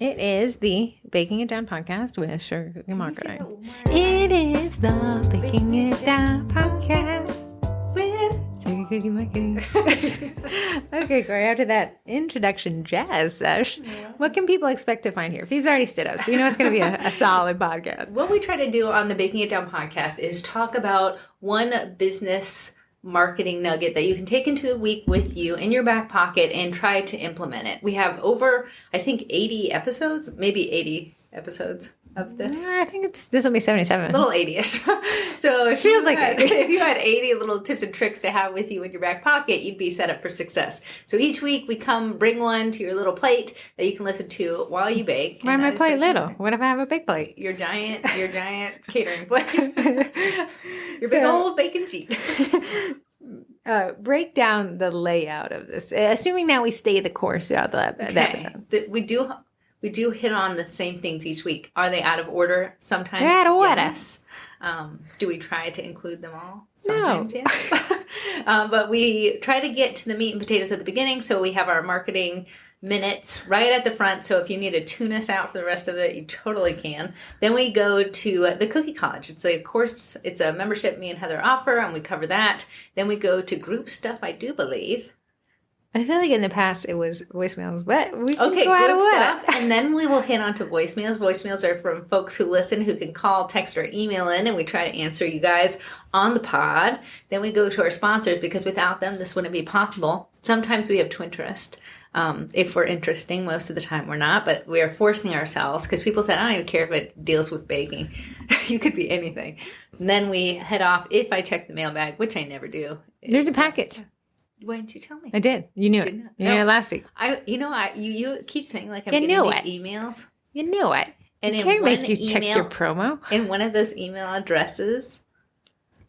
It is the Baking It Down podcast with Sugar Cookie Marketing. It is the Baking It Down podcast with Sugar Cookie Marketing. Okay, Corey, after that introduction jazz sesh, what can people expect to find here? Phoebe's already stood up, so you know it's going to be a solid podcast. What we try to do on the Baking It Down podcast is talk about one business marketing nugget that you can take into the week with you in your back pocket and try to implement it. We have over, I think, 80 episodes, maybe 80 episodes of this. I think this will be 77. A little 80-ish. So it feels like it. If you had 80 little tips and tricks to have with you in your back pocket, you'd be set up for success. So each week we bring one to your little plate that you can listen to while you bake. Why my plate little? What if I have a big plate? Your giant catering plate. Your big old bacon sheet. Break down the layout of this, assuming that we stay the course throughout the episode. We do hit on the same things each week. Are they out of order? Sometimes they're out of order. Yes. Do we try to include them all? Sometimes, no. Yes. But we try to get to the meat and potatoes at the beginning, so we have our marketing minutes right at the front. So if you need to tune us out for the rest of it, you totally can. Then we go to the Cookie College. It's a course, it's a membership me and Heather offer, and we cover that. Then we go to group stuff, I do believe. I feel like in the past it was voicemails, but we can go out of group stuff, and then we will hit on to voicemails. Voicemails are from folks who listen, who can call, text, or email in, and we try to answer you guys on the pod. Then we go to our sponsors, because without them, this wouldn't be possible. Sometimes we have Twinterest. If we're interesting, most of the time we're not, but we are forcing ourselves, because people said, I don't even care if it deals with baking. You could be anything. And then we head off, if I check the mailbag, which I never do. There's a package. Why didn't you tell me? I did. You knew it. You knew it last week. You keep saying like I'm getting these emails. You knew it. And you can't make you check your promo. In one of those email addresses,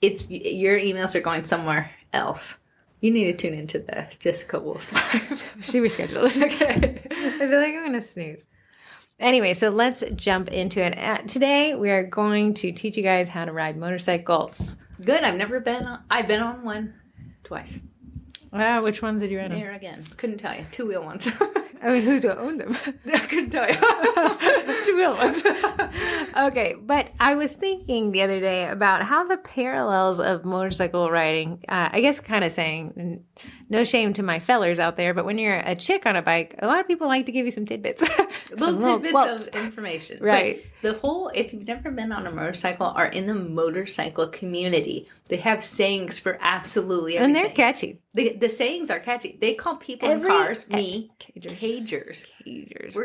it's your emails are going somewhere else. You need to tune into the Jessica Wolf's live. She rescheduled it. Okay. I feel like I'm going to snooze. Anyway, so let's jump into it. Today, we are going to teach you guys how to ride motorcycles. Good. I've been on one twice. Which ones did you ride on? There again. Couldn't tell you. Two-wheel ones. I mean, who's owned them? I couldn't tell you. Two-wheel ones. Okay, but I was thinking the other day about how the parallels of motorcycle riding, I guess kind of saying, no shame to my fellers out there, but when you're a chick on a bike, a lot of people like to give you some tidbits. Little tidbits of information. Right. But if you've never been on a motorcycle, are in the motorcycle community. They have sayings for absolutely everything. And they're catchy. The sayings are catchy. They call people in cars, cagers.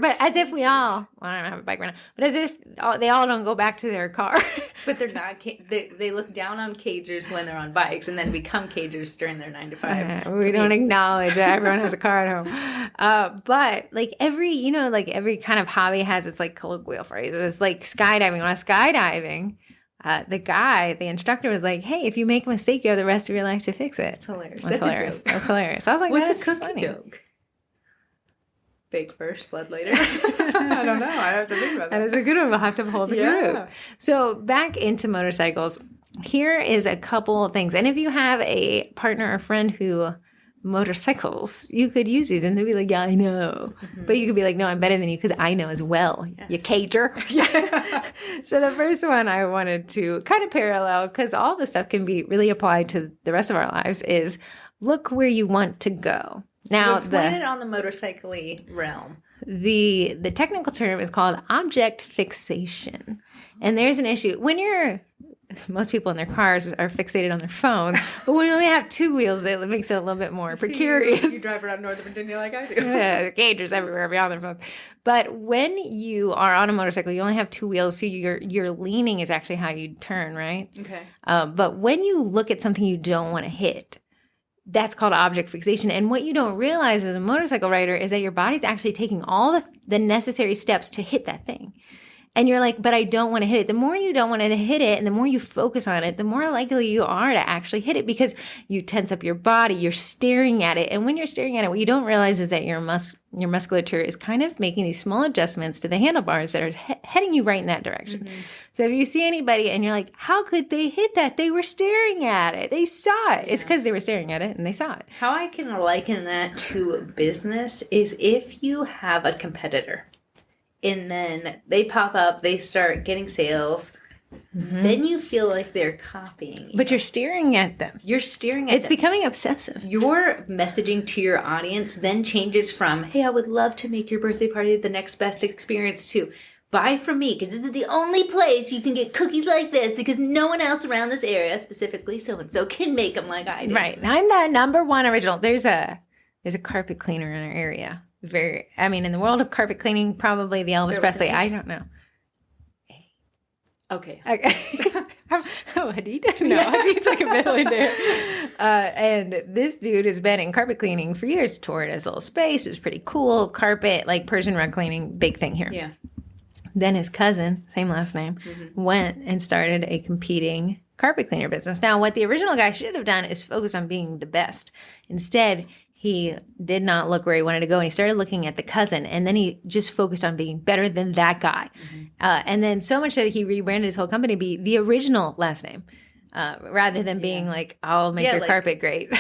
But as if I don't have a bike right now, but as if they all don't go back to their car. But they're not, they look down on cagers when they're on bikes and then become cagers during their 9 to 5. We don't acknowledge that everyone has a car at home. But like every kind of hobby has its like colloquial phrases. It's like skydiving. When I was skydiving, the instructor was like, hey, if you make a mistake, you have the rest of your life to fix it. It's hilarious. That's hilarious. A joke. That's hilarious. I was like, what's a cookie funny joke? Bake first, blood later. I don't know. I have to think about that. That is a good one. We'll have to hold the group. So back into motorcycles. Here is a couple of things. And if you have a partner or friend who motorcycles, you could use these and they'd be like, yeah, I know. Mm-hmm. But you could be like, no, I'm better than you because I know as well. Yes. You cager. Yeah. So the first one I wanted to kind of parallel, because all this stuff can be really applied to the rest of our lives, is look where you want to go. Now, explain it on the motorcycle-y realm. The technical term is called object fixation. And there's an issue. Most people in their cars are fixated on their phones, but when you only have two wheels, it makes it a little bit more precarious. You drive around Northern Virginia like I do. Yeah, cagers everywhere beyond their phones. But when you are on a motorcycle, you only have two wheels, so your leaning is actually how you turn, right? Okay. But when you look at something you don't want to hit, that's called object fixation. And what you don't realize as a motorcycle rider is that your body's actually taking all the necessary steps to hit that thing. And you're like, but I don't want to hit it. The more you don't want to hit it and the more you focus on it, the more likely you are to actually hit it because you tense up your body, you're staring at it. And when you're staring at it, what you don't realize is that your musculature is kind of making these small adjustments to the handlebars that are heading you right in that direction. Mm-hmm. So if you see anybody and you're like, how could they hit that? They were staring at it. They saw it. Yeah. It's because they were staring at it and they saw it. How I can liken that to business is if you have a competitor and then they pop up, they start getting sales. Then you feel like they're copying you. But you're staring at them. You're staring at It's them. becoming obsessive. Your messaging to your audience then changes from, hey, I would love to make your birthday party the next best experience, to buy from me because this is the only place you can get cookies like this because no one else around this area, specifically so-and-so, can make them like I do. Right. I'm the number one original. There's a carpet cleaner in our area. In the world of carpet cleaning, probably the Elvis Presley. I don't know. Okay. Hadid? No, Hadid's like a billionaire. And this dude has been in carpet cleaning for years. Toured his little space. It was pretty cool. Carpet, like Persian rug cleaning, big thing here. Yeah. Then his cousin, same last name, went and started a competing carpet cleaner business. Now, what the original guy should have done is focus on being the best. Instead, he did not look where he wanted to go, and he started looking at the cousin, and then he just focused on being better than that guy. And then so much that he rebranded his whole company to be the original last name, rather than being like, I'll make your carpet great.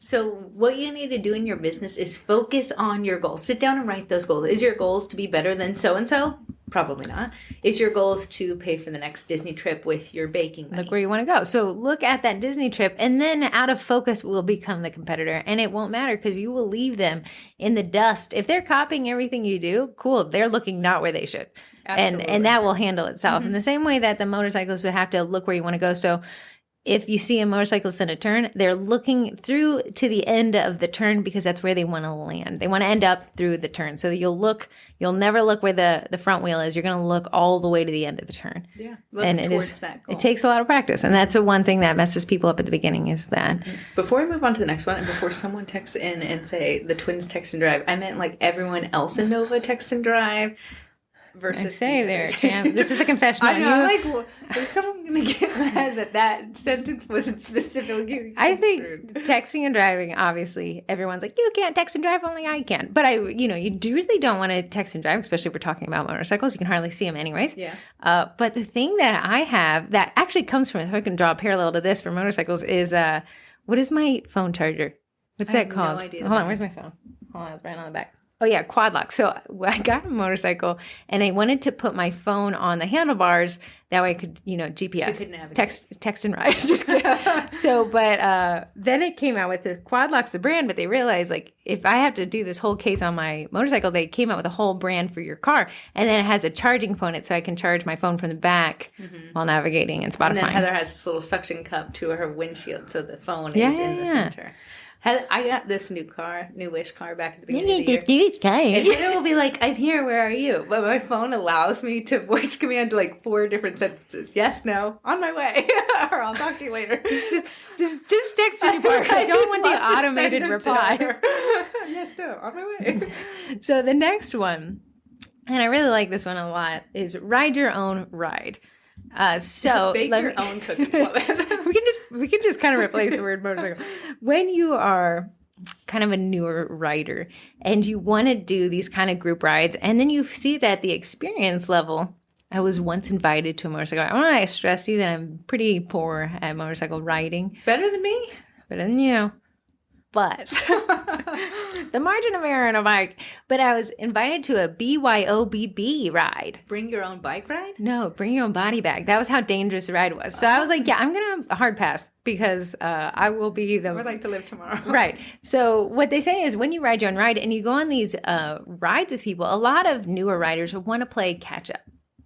So what you need to do in your business is focus on your goals. Sit down and write those goals. Is your goals to be better than so-and-so? Probably not. Is your goals to pay for the next Disney trip with your baking money? Look where you want to go. So look at that Disney trip, and then out of focus will become the competitor, and it won't matter because you will leave them in the dust. If they're copying everything you do, cool. They're looking not where they should. Absolutely. And that will handle itself. In the same way that the motorcyclists would have to look where you want to go. So if you see a motorcyclist in a turn, they're looking through to the end of the turn because that's where they want to land. They want to end up through the turn. So you'll never look where the front wheel is. You're going to look all the way to the end of the turn. Yeah. And that goal. It takes a lot of practice. And that's the one thing that messes people up at the beginning is that. Before we move on to the next one, and before someone texts in and say the twins text and drive, I meant like everyone else in Nova text and drive. Versus I say there, champ. This is a confession. I know. Like, is someone going to get mad that sentence wasn't specifically? I think texting and driving, obviously, everyone's like, you can't text and drive, only I can. But you really don't want to text and drive, especially if we're talking about motorcycles. You can hardly see them anyways. Yeah. But the thing that I have that actually comes from, if I can draw a parallel to this for motorcycles, is what is my phone charger? What's that called? No idea. Hold on, where's my phone? Hold on, it's right on the back. Oh, yeah, quad lock. So I got a motorcycle, and I wanted to put my phone on the handlebars. That way I could, GPS, so you text and ride. Just kidding. So, but then it came out with the quad lock's the brand, but they realized, like, if I have to do this whole case on my motorcycle, they came out with a whole brand for your car. And then it has a charging component, so I can charge my phone from the back while navigating and Spotify. And then Heather has this little suction cup to her windshield, so the phone is in the center. I got this newish car back at the beginning of the year. And it will be like, I'm here, where are you? But my phone allows me to voice command like 4 different sentences. Yes, no, on my way. Or I'll talk to you later. Just text me, Park. I don't want the automated replies. Yes, no, on my way. So the next one, and I really like this one a lot, is ride your own ride. Bake your own cookies. Love it. we can just kind of replace the word motorcycle. When you are kind of a newer rider and you want to do these kind of group rides, and then you see that the experience level. I was once invited to a motorcycle. I want to stress to you that I'm pretty poor at motorcycle riding. Better than me? Better than you. But the margin of error on a bike. But I was invited to a BYOBB ride. Bring your own bike ride? No, bring your own body bag. That was how dangerous the ride was. So I was like, yeah, I'm going to hard pass because I will be the... I would like to live tomorrow. Right. So what they say is when you ride your own ride and you go on these rides with people, a lot of newer riders want to play catch up.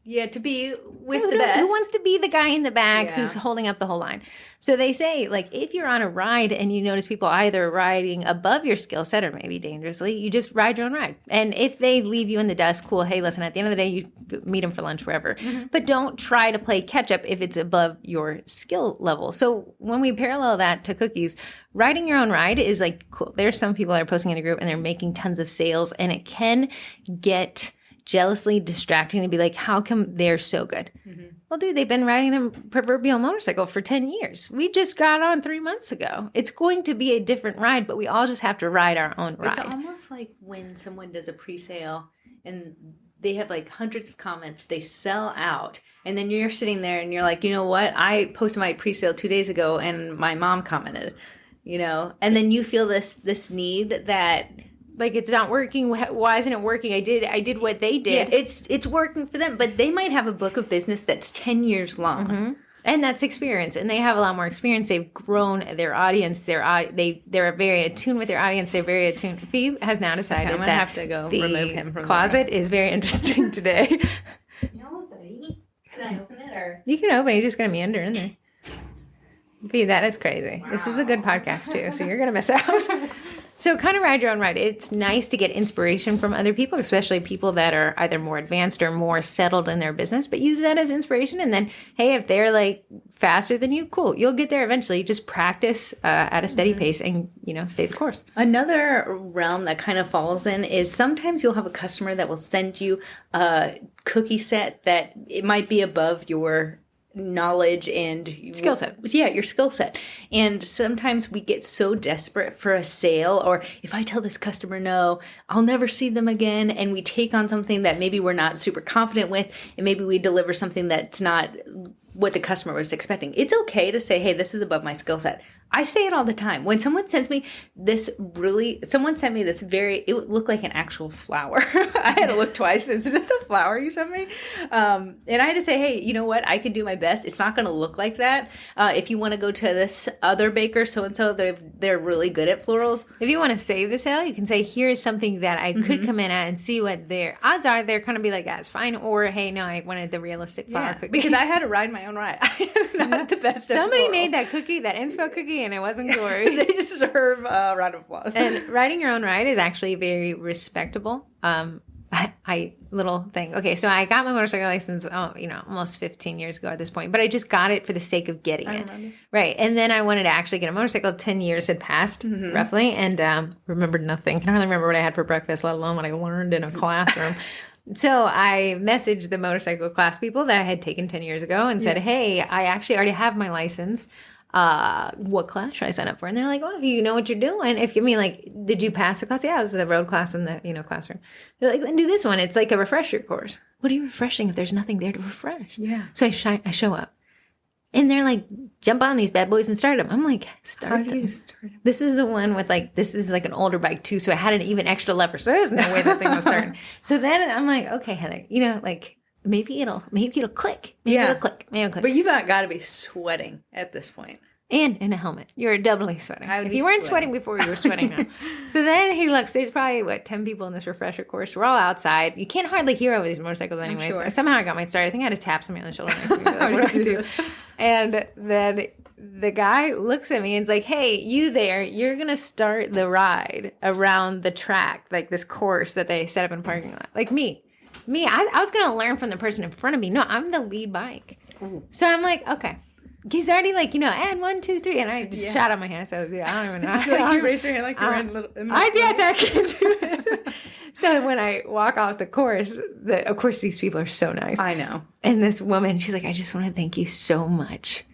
Yeah, to be with the best. Who wants to be the guy in the back who's holding up the whole line? So they say, like, if you're on a ride and you notice people either riding above your skill set or maybe dangerously, you just ride your own ride. And if they leave you in the dust, cool. Hey, listen, at the end of the day, you meet them for lunch wherever. Mm-hmm. But don't try to play catch up if it's above your skill level. So when we parallel that to cookies, riding your own ride is like, cool. There's some people that are posting in a group and they're making tons of sales, and it can get jealously distracting to be like, how come they're so good? Mm-hmm. Well, dude, they've been riding the proverbial motorcycle for 10 years. We just got on 3 months ago. It's going to be a different ride, but we all just have to ride our own ride. It's almost like when someone does a pre-sale and they have like hundreds of comments, they sell out. And then you're sitting there and you're like, you know what? I posted my pre-sale 2 days ago and my mom commented, and then you feel this need that Like, it's not working. Why isn't it working? I did what they did. Yeah, it's working for them, but they might have a book of business that's 10 years long. Mm-hmm. And that's experience, and they have a lot more experience. They've grown their audience. They're very attuned with their audience. They're very attuned. Phoebe has now decided I'm gonna have to go remove him from closet is very interesting today. No, buddy. Can I open it or? You can open it. You're just gonna meander in there. Phoebe, that is crazy. Wow. This is a good podcast too, so you're gonna miss out. So kind of ride your own ride. It's nice to get inspiration from other people, especially people that are either more advanced or more settled in their business, but use that as inspiration. And then, hey, if they're like faster than you, cool. You'll get there eventually. Just practice at a steady pace and, stay the course. Another realm that kind of falls in is sometimes you'll have a customer that will send you a cookie set that it might be above your knowledge and skill set. Yeah, your skill set. And sometimes we get so desperate for a sale, or if I tell this customer no, I'll never see them again, and we take on something that maybe we're not super confident with, and maybe we deliver something that's not what the customer was expecting. It's okay to say, hey, this is above my skill set. I say it all the time. When someone sends me someone sent me this it would look like an actual flower. I had to look twice. Is this a flower you sent me? And I had to say, hey, you know what? I can do my best. It's not going to look like that. If you want to go to this other baker, so-and-so, they're really good at florals. If you want to save the sale, you can say, here's something that I could come in at and see what their odds are. They're going to be like, that's fine. Or, hey, no, I wanted the realistic flower cookie. Because I had to ride my own ride. I am not the best at Somebody florals. made that cookie, that inspo cookie, and it wasn't glory. They deserve a round of applause. And riding your own ride is actually very respectable. Little thing. Okay, so I got my motorcycle license, almost 15 years ago at this point, but I just got it for the sake of getting it. Remember. Right. And then I wanted to actually get a motorcycle. 10 years had passed, roughly, and remembered nothing. Can hardly remember what I had for breakfast, let alone what I learned in a classroom. So I messaged the motorcycle class people that I had taken 10 years ago and said, hey, I actually already have my license. What class should I sign up for? And they're like, well, if you know what you're doing, give me did you pass the class? Yeah, it was the road class in the, classroom. They're like, then do this one. It's like a refresher course. What are you refreshing if there's nothing there to refresh? Yeah. So I show up and they're like, jump on these bad boys and start them. I'm like, How do you start them? This is the one with this is like an older bike too. So it had an even extra lever. So there's no way that thing was starting. So then I'm like, okay, Heather, maybe it'll click. Maybe it'll click. But you got to be sweating at this point. And in a helmet. You're doubly sweating. If you weren't sweating before, you were sweating now. So then he looks, there's probably, 10 people in this refresher course. We're all outside. You can't hardly hear over these motorcycles anyways. Sure. Somehow I got my start. I think I had to tap somebody on the shoulder next to me. Like, what do I do? And then the guy looks at me and is like, hey, you there, you're going to start the ride around the track, like this course that they set up in the parking lot. Like me, I was going to learn from the person in front of me. No, I'm the lead bike. Ooh. So I'm like, okay. He's already and 1, 2, 3. And I just shot on my hand. So I don't even know. So you raise your hand like you're in the yes, I can do it. So when I walk off the course, of course, these people are so nice. I know. And this woman, she's like, I just want to thank you so much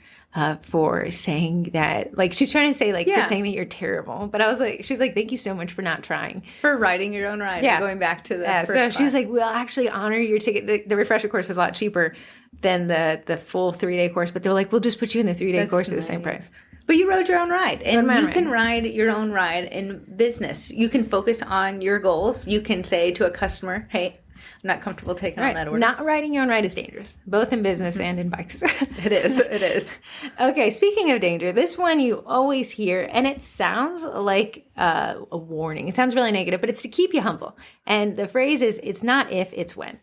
for saying that. Like, she's trying to say, for saying that you're terrible. But I was like, she's like, thank you so much for not trying. For riding your own ride. Yeah. Going back to the first so class. she was like, we'll actually honor your ticket. The refresher course is a lot cheaper than the full 3-day course. But they're like, we'll just put you in the 3-day course at the same price. But you rode your own ride. And you can ride your own ride in business. You can focus on your goals. You can say to a customer, hey, I'm not comfortable taking on that order. Not riding your own ride is dangerous, both in business and in bikes. It is. Okay, speaking of danger, this one you always hear, and it sounds like a warning. It sounds really negative, but it's to keep you humble. And the phrase is, it's not if, it's when.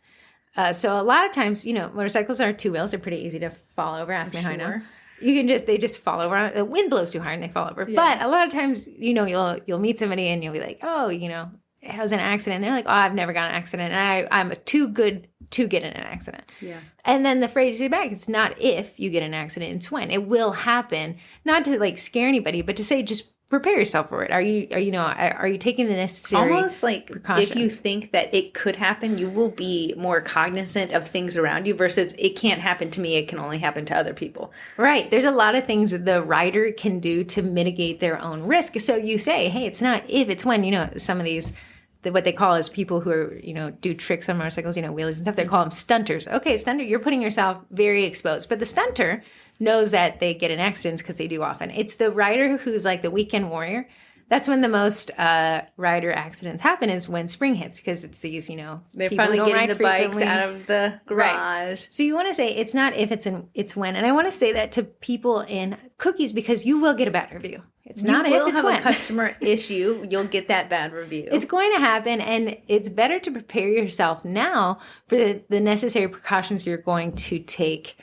So a lot of times, motorcycles are 2 wheels. They're pretty easy to fall over. Ask me how I know. They just fall over. The wind blows too hard and they fall over. Yeah. But a lot of times, you'll meet somebody and you'll be like, oh, it was an accident. And they're like, oh, I've never got an accident. And I'm too good to get in an accident. Yeah. And then the phrase you say back, it's not if you get an accident, it's when. It will happen. Not to scare anybody, but to say just prepare yourself for it. Are you taking the necessary almost like precautions? If you think that it could happen, you will be more cognizant of things around you versus it can't happen to me, it can only happen to other people. Right. There's a lot of things that the rider can do to mitigate their own risk. So you say, hey, it's not if, it's when. Some of these, what they call is people who are, do tricks on motorcycles, wheelies and stuff. They call them stunters. Okay, stunter, you're putting yourself very exposed. But the stunter knows that they get in accidents because they do often. It's the rider who's like the weekend warrior That's when the most rider accidents happen, is when spring hits, because it's these, They're people who finally don't getting ride the bikes frequently. out of the garage. Right. So you want to say it's not if, it's when. And I want to say that to people in cookies, because you will get a bad review. It's not You if, will it's have when. a customer issue. You'll get that bad review. It's going to happen, and it's better to prepare yourself now for the necessary precautions you're going to take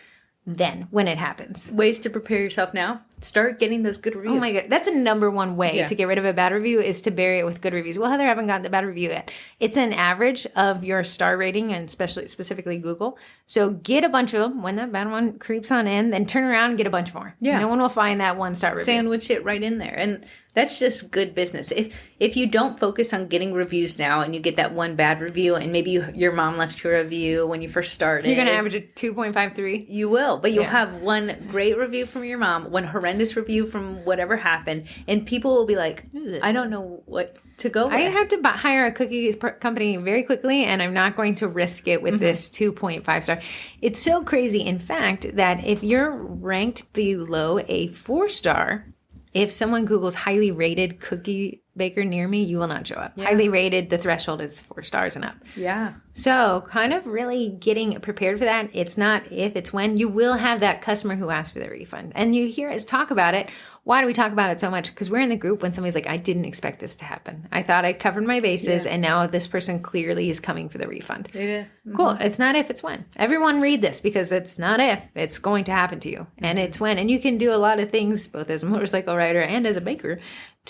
then when it happens. Ways to prepare yourself now. Start getting those good reviews. Oh my God. That's a number one way to get rid of a bad review, is to bury it with good reviews. Well, Heather, I haven't gotten the bad review yet. It's an average of your star rating, and specifically Google. So get a bunch of them. When that bad one creeps on in, then turn around and get a bunch more. Yeah. No one will find that 1-star review. Sandwich it right in there. And that's just good business. If you don't focus on getting reviews now, and you get that one bad review, and maybe your mom left you a review when you first started. You're going to average a 2.53. You will, but you'll have one great review from your mom, one horrendous review from whatever happened, and people will be like, I don't know what to go with. I have to hire a cookies company very quickly, and I'm not going to risk it with this 2.5 star. It's so crazy, in fact, that if you're ranked below a 4-star, if someone Googles highly rated cookie baker near me, you will not show up. Yeah. Highly rated, the threshold is 4 stars and up. Yeah. So kind of really getting prepared for that. It's not if, it's when. You will have that customer who asks for their refund. And you hear us talk about it. Why do we talk about it so much? Because we're in the group when somebody's like, I didn't expect this to happen. I thought I'd covered my bases, and now this person clearly is coming for the refund. Yeah. Cool. It's not if, it's when. Everyone read this, because it's not if, it's going to happen to you. And it's when. And you can do a lot of things, both as a motorcycle rider and as a baker,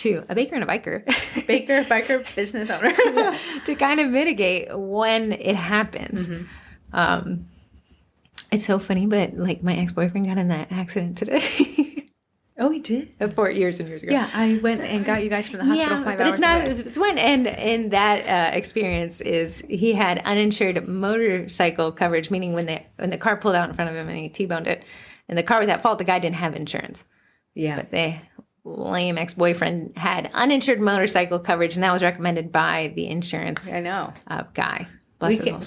a baker and a biker. Biker, business owner. To kind of mitigate when it happens. It's so funny, but like my ex-boyfriend got in that accident today. Oh, he did? 4 years and years ago. Yeah, I went and got you guys from the hospital 5 hours but it's not. away. It's when, and that experience is he had uninsured motorcycle coverage, meaning when the car pulled out in front of him and he T-boned it, and the car was at fault, the guy didn't have insurance. Yeah, but the lame ex-boyfriend had uninsured motorcycle coverage, and that was recommended by the insurance. Guy.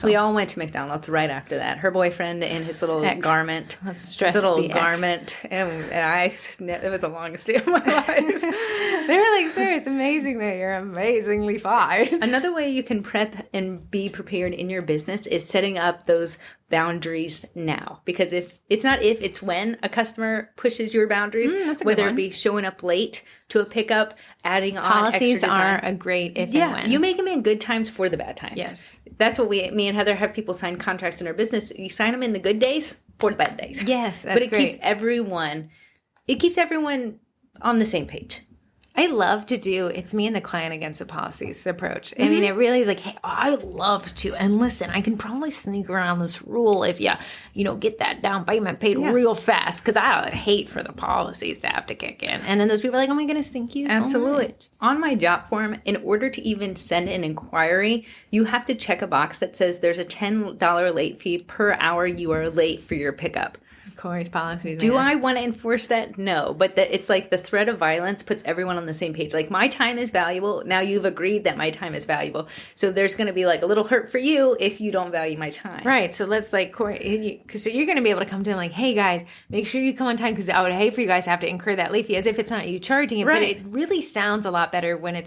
We all went to McDonald's right after that. Her boyfriend in his little garment. Let's stress his little the garment. And it was the longest day of my life. They were like, sir, it's amazing that you're amazingly fine. Another way you can prep and be prepared in your business is setting up those boundaries now. Because it's when a customer pushes your boundaries, whether it be showing up late to a pickup, adding policies on extra designs. are a great if and when. You make them in good times for the bad times. Yes. That's what me and Heather have people sign contracts in our business. You sign them in the good days for the bad days. Yes, that's great. But it keeps everyone on the same page. I love to do it's me and the client against the policies approach. I mean, it really is like, hey, I love to. And listen, I can probably sneak around this rule if you get that down payment paid real fast, because I would hate for the policies to have to kick in. And then those people are like, oh my goodness, thank you Absolutely. so much. On my job form, in order to even send an inquiry, you have to check a box that says there's a $10 late fee per hour you are late for your pickup. Corey's policy. Do I want to enforce that? No, but it's like the threat of violence puts everyone on the same page. Like, my time is valuable. Now you've agreed that my time is valuable. So there's going to be like a little hurt for you if you don't value my time. Right. So let's like, Corey, so you're going to be able to come to him like, hey guys, make sure you come on time, because I would hate for you guys to have to incur that late fee, as if it's not you charging it. Right. But it really sounds a lot better when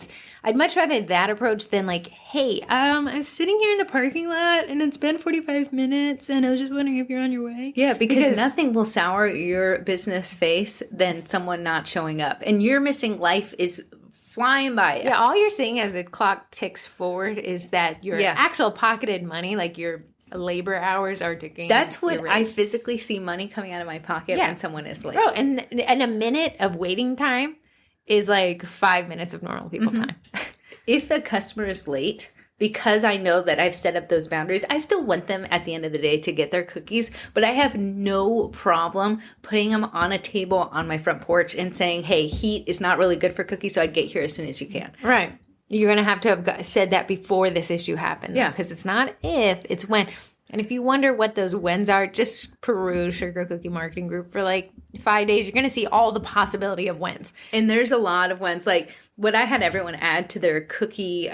I'd much rather that approach than like, hey, I was sitting here in the parking lot and it's been 45 minutes and I was just wondering if you're on your way. Yeah, because nothing will sour your business face than someone not showing up. And your missing life is flying by you. Yeah, all you're seeing as the clock ticks forward is that your actual pocketed money, like your labor hours, are ticking. That's what I physically see money coming out of my pocket when someone is late. Bro, and a minute of waiting time is like 5 minutes of normal people time. If a customer is late, because I know that I've set up those boundaries, I still want them at the end of the day to get their cookies, but I have no problem putting them on a table on my front porch and saying, hey, heat is not really good for cookies, so I'd get here as soon as you can. Right. You're going to have said that before this issue happened. Yeah. Because it's not if, it's when. And if you wonder what those whens are, just peruse Sugar Cookie Marketing Group for like 5 days. You're going to see all the possibility of whens. And there's a lot of whens. Like, what I had everyone add to their cookie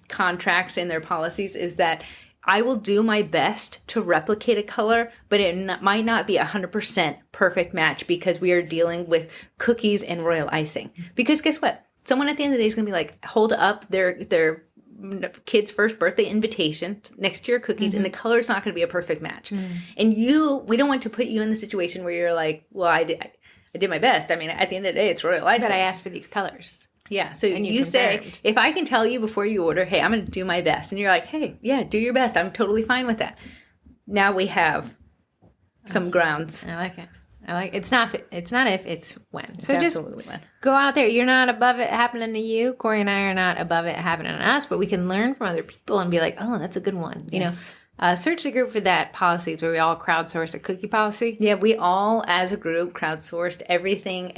contracts and their policies is that I will do my best to replicate a color, but it might not be 100% perfect match, because we are dealing with cookies and royal icing. Because guess what? someone at the end of the day is going to be like, hold up their kid's first birthday invitation next to your cookies, and the color's not going to be a perfect match. And we don't want to put you in the situation where you're like, well, I did my best. I mean, at the end of the day, it's royal life. But I asked for these colors. Yeah. So you say, if I can tell you before you order, hey, I'm going to do my best. And you're like, hey, yeah, do your best. I'm totally fine with that. Now we have some grounds. I like it. It's not if, it's when. So It's just absolutely when. go out there. You're not above it happening to you. Corey and I are not above it happening to us, but we can learn from other people and be like, oh, that's a good one. You know, search the group for that policies where we all crowdsource a cookie policy. Yeah, we all, as a group, crowdsourced everything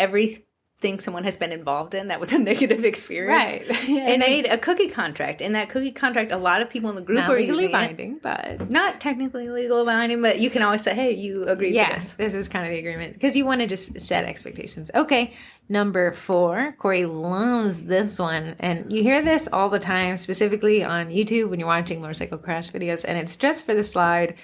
someone has been involved in that was a negative experience. Right. And made a cookie contract. In that cookie contract, a lot of people in the group Not are legally using binding, but not technically legal binding, but you can always say, hey, you agreed to yes, this. this is kind of the agreement because you want to just set expectations. Okay, number 4, Corey loves this one, and you hear this all the time, specifically on YouTube when you're watching motorcycle crash videos, and it's dress for the slide,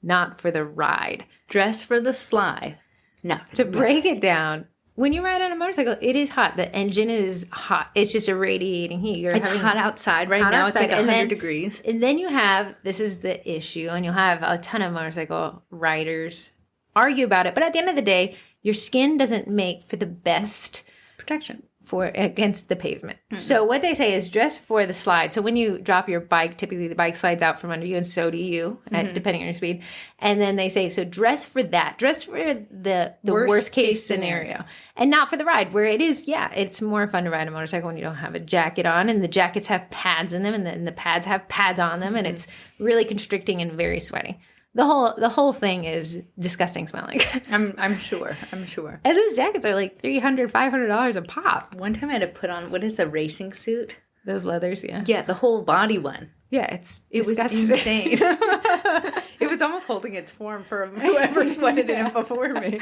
not for the ride. Dress for the slide. No. To break it down, when you ride on a motorcycle, it is hot. The engine is hot. It's just a radiating heat. It's hot outside right now. It's like 100 degrees. And then you have, this is the issue, and you'll have a ton of motorcycle riders argue about it. But at the end of the day, your skin doesn't make for the best Protection. against the pavement. So what they say is dress for the slide. So when you drop your bike, typically the bike slides out from under you, and so do you, depending on your speed. And then they say, so dress for that. Dress for the worst case scenario. And not for the ride, where it is, it's more fun to ride a motorcycle when you don't have a jacket on, and the jackets have pads in them, and then the pads have pads on them, and it's really constricting and very sweaty. The whole thing is disgusting smelling. I'm sure. I'm sure. And those jackets are like $300, $500 a pop. One time I had to put on, what is a racing suit? Those leathers, yeah. Yeah, the whole body one. Yeah, it was insane. It was almost holding its form for whoever sweated in it before me.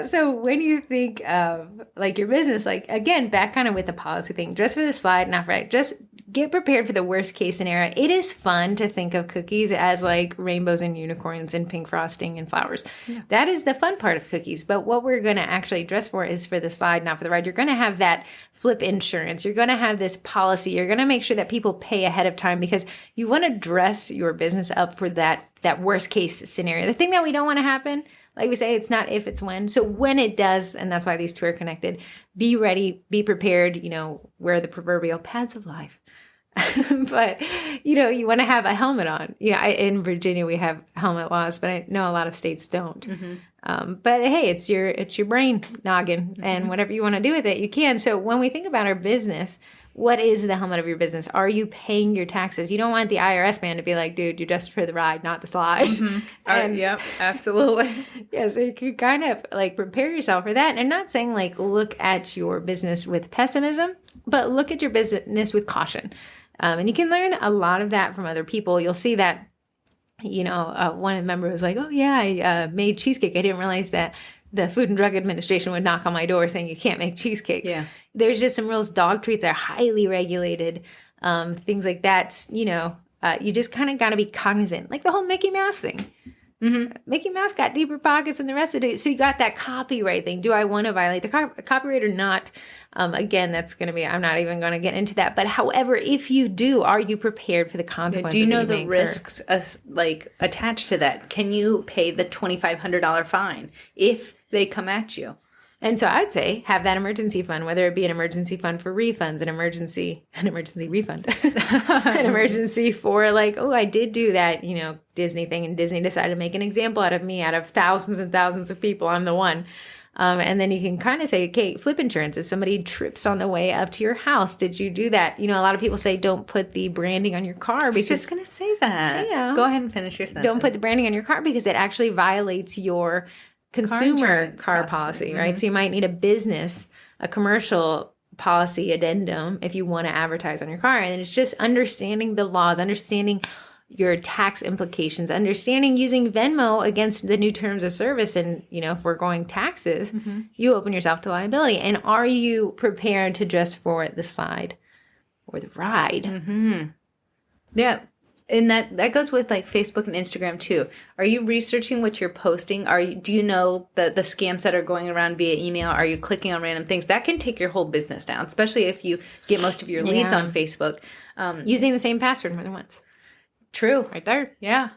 So when you think of like your business, like again, back kind of with the policy thing, dress for the slide, not for it. Just get prepared for the worst case scenario. It is fun to think of cookies as like rainbows and unicorns and pink frosting and flowers. Yeah. That is the fun part of cookies. But what we're going to actually dress for is for the slide, not for the ride. You're going to have that flip insurance. You're going to have this policy. You're going to make sure that people pay ahead of time because you want to dress your business up for that worst case scenario. The thing that we don't want to happen, like we say, it's not if, it's when. So when it does, and that's why these two are connected, be ready, be prepared, wear the proverbial pads of life. But, you want to have a helmet on. In Virginia, we have helmet laws, but I know a lot of states don't. Mm-hmm. But hey, it's your brain noggin, and whatever you want to do with it, you can. So when we think about our business, what is the helmet of your business? Are you paying your taxes? You don't want the IRS man to be like, dude, you're just for the ride, not the slide. Mm-hmm. Yep, absolutely. Yeah, so you could kind of like prepare yourself for that. And I'm not saying like look at your business with pessimism, but look at your business with caution. And you can learn a lot of that from other people. You'll see that, one of the members was like, oh yeah, I made cheesecake. I didn't realize that the Food and Drug Administration would knock on my door saying you can't make cheesecakes. Yeah. There's just some rules. Dog treats are highly regulated. Things like that, you just kind of got to be cognizant. Like the whole Mickey Mouse thing. Mm-hmm. Mickey Mouse got deeper pockets than the rest of it. So you got that copyright thing. Do I want to violate the copyright or not? Again, that's going to be, I'm not even going to get into that. But however, if you do, are you prepared for the consequences? Do you know the risks attached to that? Can you pay the $2,500 fine if they come at you? And so I'd say have that emergency fund, whether it be an emergency fund for refunds, an emergency refund, an emergency for like, oh, I did do that, Disney thing, and Disney decided to make an example out of me, out of thousands and thousands of people. I'm the one. And then you can kind of say, okay, flip insurance. If somebody trips on the way up to your house, did you do that? A lot of people say don't put the branding on your car. Because, I was just going to say that. Go ahead and finish your sentence. Don't put the branding on your car because it actually violates your consumer car policy, right? Mm-hmm. So you might need a commercial policy addendum if you want to advertise on your car. And it's just understanding the laws, understanding your tax implications, understanding using Venmo against the new terms of service and, foregoing taxes, you open yourself to liability. And are you prepared to dress for the slide or the ride? Mm-hmm. Yeah. And that goes with like Facebook and Instagram too. Are you researching what you're posting? Do you know the scams that are going around via email? Are you clicking on random things? That can take your whole business down, especially if you get most of your leads on Facebook. Using the same password more than once. True. Right there. Yeah.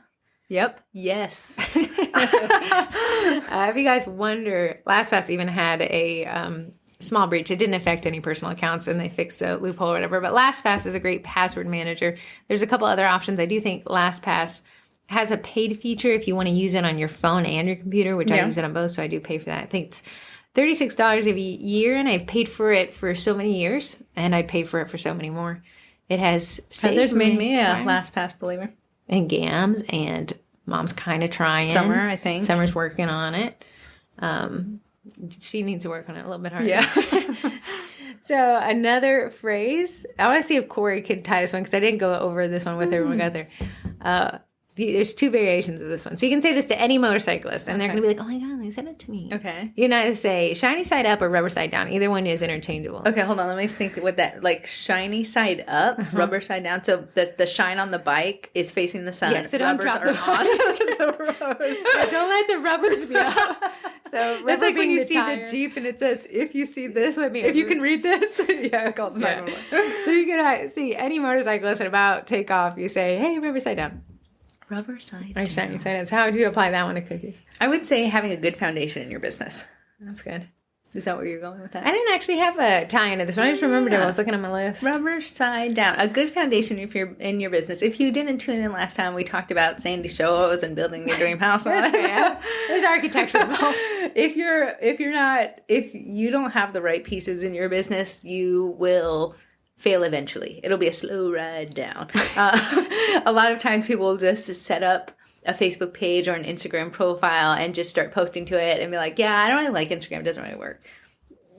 Yep. Yes. If you guys wonder, LastPass even had a small breach. It didn't affect any personal accounts, and they fixed the loophole or whatever. But LastPass is a great password manager. There's a couple other options. I do think LastPass has a paid feature if you want to use it on your phone and your computer, which I use it on both, so I do pay for that. I think it's $36 a year, and I've paid for it for so many years, and I'd pay for it for so many more. It has Heather's made me a LastPass believer. And GAMS, and Mom's kind of trying. Summer, I think. Summer's working on it. She needs to work on it a little bit harder. Yeah. So another phrase. I want to see if Corey can tie this one because I didn't go over this one with her when we got there. There's two variations of this one. So you can say this to any motorcyclist, and they're going to be like, oh my God, they said it to me. Okay. You can either say shiny side up or rubber side down. Either one is interchangeable. Okay, hold on. Let me think with that. Like shiny side up, rubber side down. So the shine on the bike is facing the sun. Yeah, so don't drop rubbers are on the road. Yeah, don't let the rubbers be up. So that's like when you see tire. the Jeep and it says, if you see this, Let me if you over. can read this, yeah, call the 911. So you can see any motorcyclist at about takeoff, you say, hey, rubber side down. Rubber side Or down. shiny side up. So how would you apply that one to cookies? I would say having a good foundation in your business. That's good. Is that where you're going with that? I didn't actually have a tie into this one. I just remembered it while I was looking at my list. Rubber side down. A good foundation if you're in your business. If you didn't tune in last time, we talked about Sandy shows and building your dream house. There's architecture involved. If you don't have the right pieces in your business, you will fail eventually. It'll be a slow ride down. A lot of times people will just set up a Facebook page or an Instagram profile and just start posting to it and be like, yeah, I don't really like Instagram. It doesn't really work.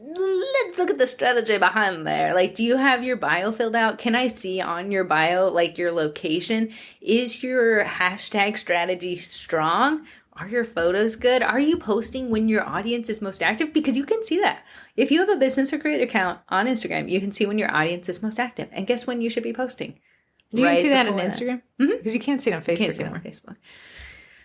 Let's look at the strategy behind there. Like, do you have your bio filled out? Can I see on your bio, like, your location? Is your hashtag strategy strong? Are your photos good? Are you posting when your audience is most active? Because you can see that. If you have a business or creator account on Instagram, you can see when your audience is most active. And guess when you should be posting? You can see that on Instagram? Because you can't see it on Facebook Can't see it on Facebook.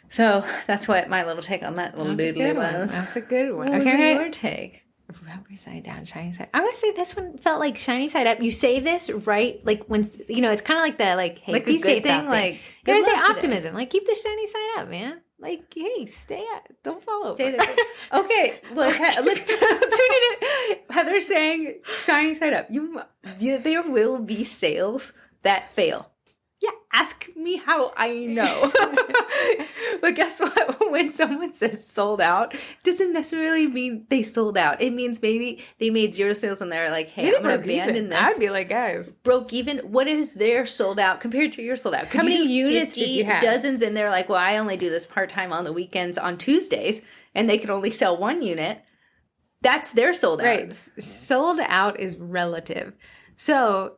So that's what my little take on that little doodly was. That's a good one. What would be your take? Rubber side down, shiny side. I'm gonna say this one felt like shiny side up. You say this right, like when it's kind of like the hey, Like be a good safe thing, out there. like You gotta good say luck today. optimism. Like keep the shiny side up, man. Like hey, don't fall over. Stay there. Okay, look, let's tune it. Heather's saying shiny side up. There will be sales that fail. Yeah, ask me how I know. But guess what? When someone says sold out, it doesn't necessarily mean they sold out. It means maybe they made 0 sales and they're like, hey, Maybe I'm going to broke even. abandon this. I'd be like, guys, broke even. What is their sold out compared to your sold out? How many units 50, did you have? Dozens, and they're like, well, I only do this part-time on the weekends on Tuesdays, and they can only sell 1 unit. That's their sold out. right? Sold out is relative. So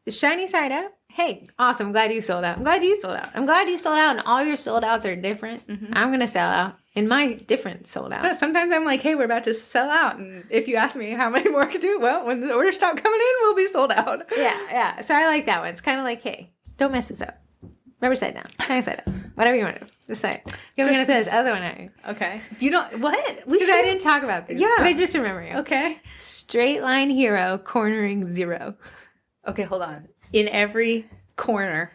shiny side up. Hey, awesome. Glad you sold out. I'm glad you sold out. I'm glad you sold out, and all your sold outs are different. Mm-hmm. I'm gonna sell out in my different sold out. But sometimes I'm like, hey, we're about to sell out. And if you ask me how many more I could do, well, when the orders stop coming in, we'll be sold out. Yeah. So I like that one. It's kind of like, hey, don't mess this up. Rubber side down, shiny side up, whatever you want to do. Just say it. We're gonna throw this other one at you. Okay. You don't, what? Because I didn't talk about this. Yeah. But I just remember you. Okay. Straight line hero, cornering 0. Okay, hold on. In every corner,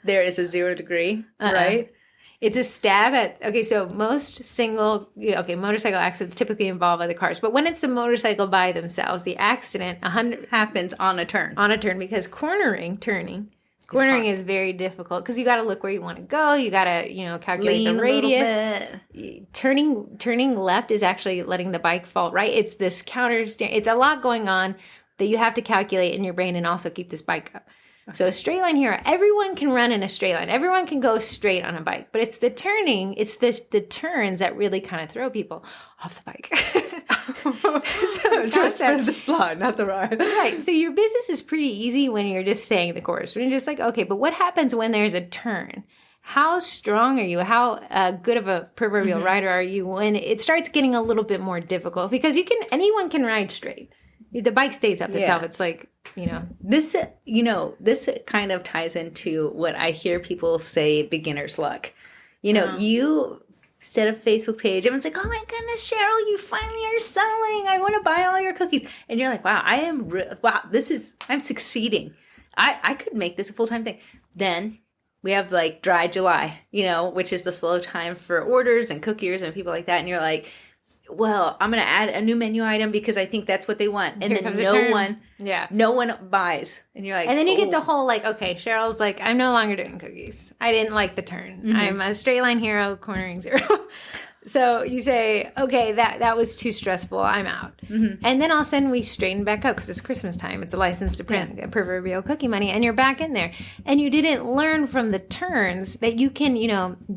there is a 0 degree, right? It's a stab at, okay, so most motorcycle accidents typically involve other cars. But when it's the motorcycle by themselves, the accident Happens on a turn. because turning is very difficult because you got to look where you want to go. You got to, calculate Lean the a little radius. bit. Turning left is actually letting the bike fall right. It's this counter steer. It's a lot going on that you have to calculate in your brain and also keep this bike up. So a straight line hero, everyone can run in a straight line. Everyone can go straight on a bike. But it's the turning, it's the turns that really kind of throw people off the bike. So just for the slide, not the ride. Right. So your business is pretty easy when you're just staying the course. When you're just like, okay, but what happens when there's a turn? How strong are you? How good of a proverbial rider are you when it starts getting a little bit more difficult? Because anyone can ride straight. The bike stays up itself. It's like, This kind of ties into what I hear people say, beginner's luck. You set a Facebook page. Everyone's like, oh my goodness, Cheryl, you finally are selling. I want to buy all your cookies. And you're like, wow, I'm succeeding. I could make this a full-time thing. Then we have like dry July, which is the slow time for orders and cookiers and people like that. And you're like, well, I'm going to add a new menu item because I think that's what they want. And then no one buys. And you're like, and then you get the whole like, okay, Cheryl's like, I'm no longer doing cookies. I didn't like the turn. Mm-hmm. I'm a straight line hero, cornering zero. So you say, okay, that was too stressful. I'm out. Mm-hmm. And then all of a sudden we straighten back up because it's Christmas time. It's a license to print proverbial cookie money. And you're back in there. And you didn't learn from the turns that you can,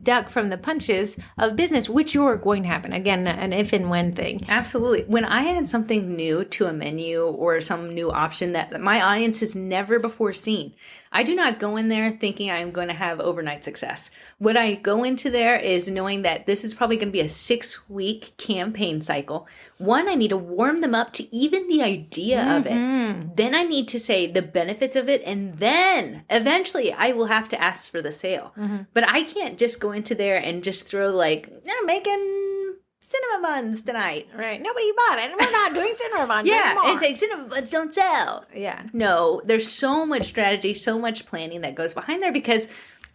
duck from the punches of business, which you're going to happen. Again, an if and when thing. Absolutely. When I add something new to a menu or some new option that my audience has never before seen, I do not go in there thinking I'm going to have overnight success. What I go into there is knowing that this is probably going to be a 6-week campaign cycle. One, I need to warm them up to even the idea of it. Then I need to say the benefits of it. And then eventually I will have to ask for the sale. Mm-hmm. But I can't just go into there and just throw like, I'm making cinnamon buns tonight. Right. Nobody bought it. And we're not doing cinnamon buns anymore. And say cinnamon buns don't sell. Yeah. No, there's so much strategy, so much planning that goes behind there because...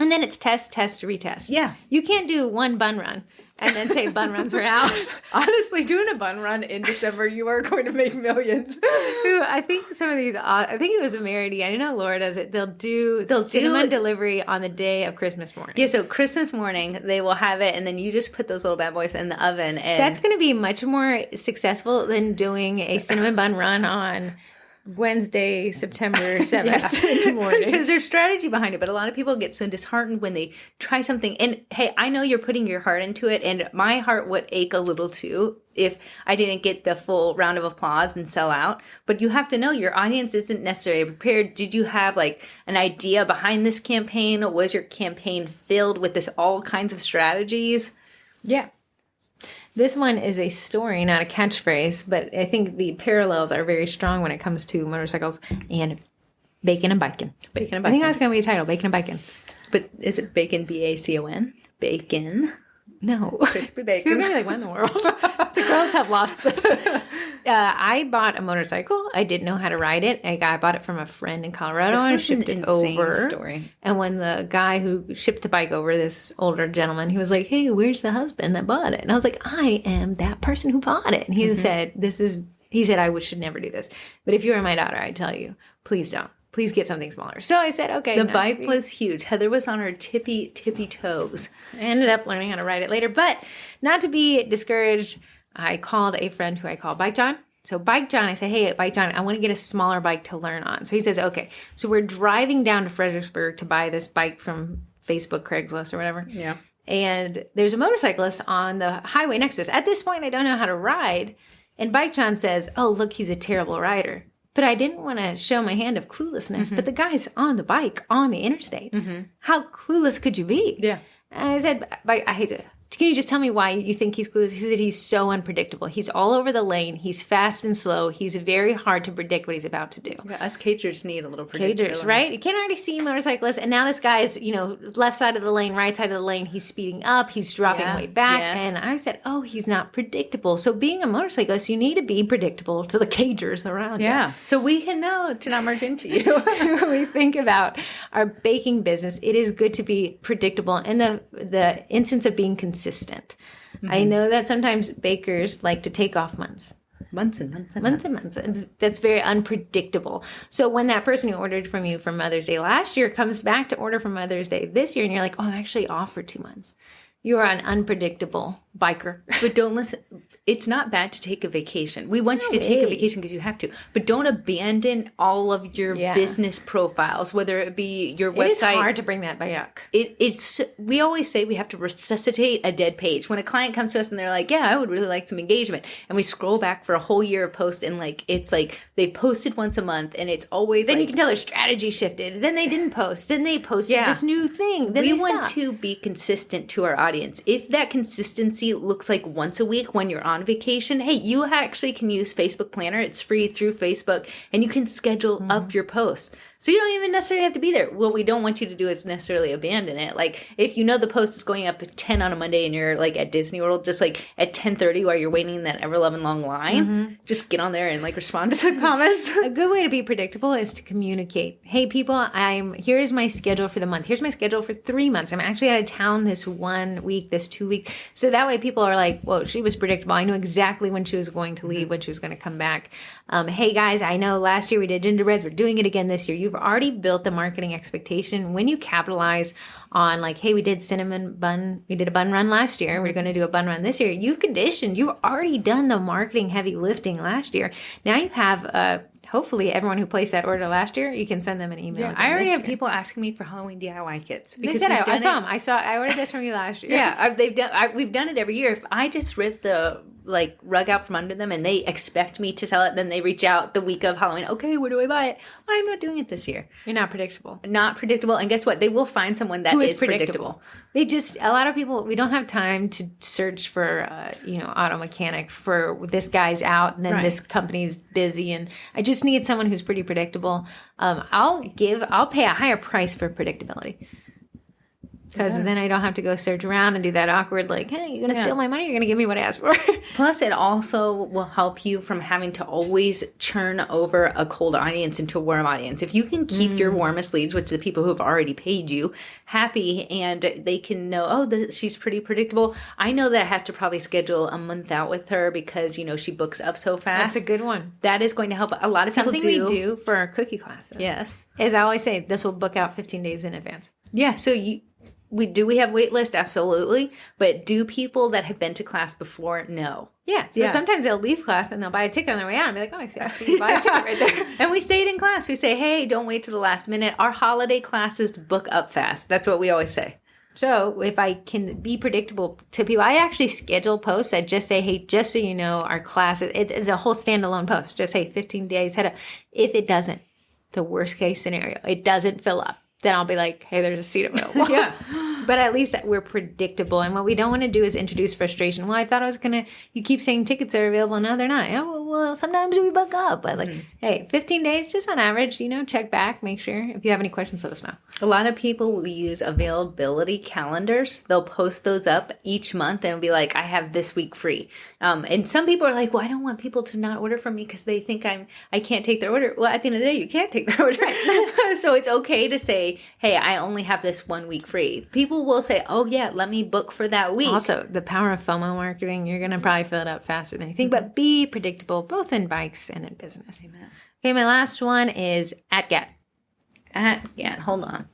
And then it's test, retest. Yeah. You can't do one bun run and then say bun runs were out. Honestly, doing a bun run in December, you are going to make millions. I think some of these, I think it was a Merity. I know Laura does it. They'll do cinnamon delivery on the day of Christmas morning. Yeah, so Christmas morning, they will have it, and then you just put those little bad boys in the oven. And that's going to be much more successful than doing a cinnamon bun run on Wednesday, September 7th in the morning. Because there's strategy behind it, but a lot of people get so disheartened when they try something. And hey, I know you're putting your heart into it, and my heart would ache a little too if I didn't get the full round of applause and sell out. But you have to know your audience isn't necessarily prepared. Did you have like an idea behind this campaign? Was your campaign filled with this all kinds of strategies? Yeah. This one is a story, not a catchphrase, but I think the parallels are very strong when it comes to motorcycles and bacon and biking. Bacon and biking. I think that's going to be a title, bacon and biking. But is it bacon, B-A-C-O-N? Bacon? No. Crispy bacon. You're going to be like, what in the world? The girls have lost this. I bought a motorcycle. I didn't know how to ride it. I bought it from a friend in Colorado and shipped it over. Story. And when the guy who shipped the bike over, this older gentleman, he was like, hey, where's the husband that bought it? And I was like, I am that person who bought it. And he said, I should never do this. But if you were my daughter, I'd tell you, please don't. Please get something smaller. So I said, okay. The bike was huge. Heather was on her tippy toes. I ended up learning how to ride it later. But not to be discouraged, I called a friend who I call Bike John. So Bike John, I said, hey, Bike John, I want to get a smaller bike to learn on. So he says, okay. So we're driving down to Fredericksburg to buy this bike from Facebook, Craigslist, or whatever. Yeah. And there's a motorcyclist on the highway next to us. At this point, I don't know how to ride. And Bike John says, oh, look, he's a terrible rider. But I didn't want to show my hand of cluelessness. Mm-hmm. But the guy's on the bike on the interstate. Mm-hmm. How clueless could you be? Yeah. And I said, I hate to. Can you just tell me why you think he's clueless? He said he's so unpredictable. He's all over the lane. He's fast and slow. He's very hard to predict what he's about to do. Yeah, us cagers need a little predictability. Cagers, right? You can already see motorcyclists. And now this guy's, left side of the lane, right side of the lane. He's speeding up. He's dropping way back. Yes. And I said, oh, he's not predictable. So being a motorcyclist, you need to be predictable to the cagers around you. Yeah. So we can know to not merge into you. When we think about our baking business, it is good to be predictable in the instance of being consistent. Mm-hmm. I know that sometimes bakers like to take off months. Months. That's very unpredictable. So when that person who ordered from you for Mother's Day last year comes back to order for Mother's Day this year, and you're like, oh, I'm actually off for 2 months. You are an unpredictable biker. But don't listen. It's not bad to take a vacation. We want you to take a vacation because you have to. But don't abandon all of your business profiles, whether it be your website. It's hard to bring that back. We always say we have to resuscitate a dead page. When a client comes to us and they're like, yeah, I would really like some engagement. And we scroll back for a whole year of post and it's like they've posted once a month and it's always Then you can tell their strategy shifted. Then they didn't post. Then they posted this new thing. Then we want to be consistent to our audience. If that consistency maybe looks like once a week when you're on vacation, hey, you actually can use Facebook Planner. It's free through Facebook, and you can schedule up your posts. So you don't even necessarily have to be there. What we don't want you to do is necessarily abandon it. Like if you know the post is going up at 10 on a Monday and you're like at Disney World, just like at 10:30 while you're waiting in that ever-loving long line, just get on there and like respond to some comments. A good way to be predictable is to communicate. Hey, people, here's my schedule for the month. Here's my schedule for 3 months. I'm actually out of town this 1 week, this 2 week. So that way people are like, whoa, she was predictable. I knew exactly when she was going to leave, when she was going to come back. Hey guys, I know last year we did gingerbreads. We're doing it again this year. You've already built the marketing expectation. When you capitalize on like, hey, we did a bun run last year. We're going to do a bun run this year. You've already done the marketing heavy lifting last year. Now you have, hopefully everyone who placed that order last year, you can send them an email. Yeah, I already have people asking me for Halloween DIY kits. Because I saw them. I ordered this from you last year. Yeah, we've done it every year. If I just rip the rug out from under them and they expect me to sell it, then they reach out the week of Halloween. Okay, where do I buy it? I'm not doing it this year. You're not predictable. Not predictable. And guess what? They will find someone that is predictable. A lot of people, we don't have time to search for, auto mechanic for this guy's out and then this company's busy. And I just need someone who's pretty predictable. I'll pay a higher price for predictability. Because then I don't have to go search around and do that awkward, like, hey, you're going to steal my money? You're going to give me what I asked for. Plus, it also will help you from having to always churn over a cold audience into a warm audience. If you can keep your warmest leads, which are the people who have already paid you, happy, and they can know, she's pretty predictable. I know that I have to probably schedule a month out with her because, she books up so fast. That's a good one. That is going to help. A lot of people do. Something we do for our cookie classes. Yes. Is I always say, this will book out 15 days in advance. Yeah, so we have wait list? Absolutely. But do people that have been to class before know? Yeah. So sometimes they'll leave class and they'll buy a ticket on their way out and be like, I see you buy a ticket right there. And we say it in class. We say, hey, don't wait to the last minute. Our holiday classes book up fast. That's what we always say. So if I can be predictable to people, I actually schedule posts. I just say, hey, just so you know, our class, it is a whole standalone post. Just say 15 days head up. If it doesn't, the worst case scenario, it doesn't fill up. Then I'll be like, hey, there's a seat available. Yeah. But at least we're predictable. And what we don't want to do is introduce frustration. Well, I thought I was going to, you keep saying tickets are available. No, they're not. Oh, well, sometimes we book up. But hey, 15 days just on average, check back, make sure. If you have any questions, let us know. A lot of people will use availability calendars. They'll post those up each month and be like, I have this week free. And some people are like, well, I don't want people to not order from me because they think I can't take their order. Well, at the end of the day, you can't take their order. Right. So it's okay to say, hey, I only have this 1 week free. People will say, oh yeah, let me book for that week. Also, the power of FOMO marketing, you're going to probably fill it up faster than you think, but be predictable both in bikes and in business. Amen. Okay, my last one is @GAT. Hold on.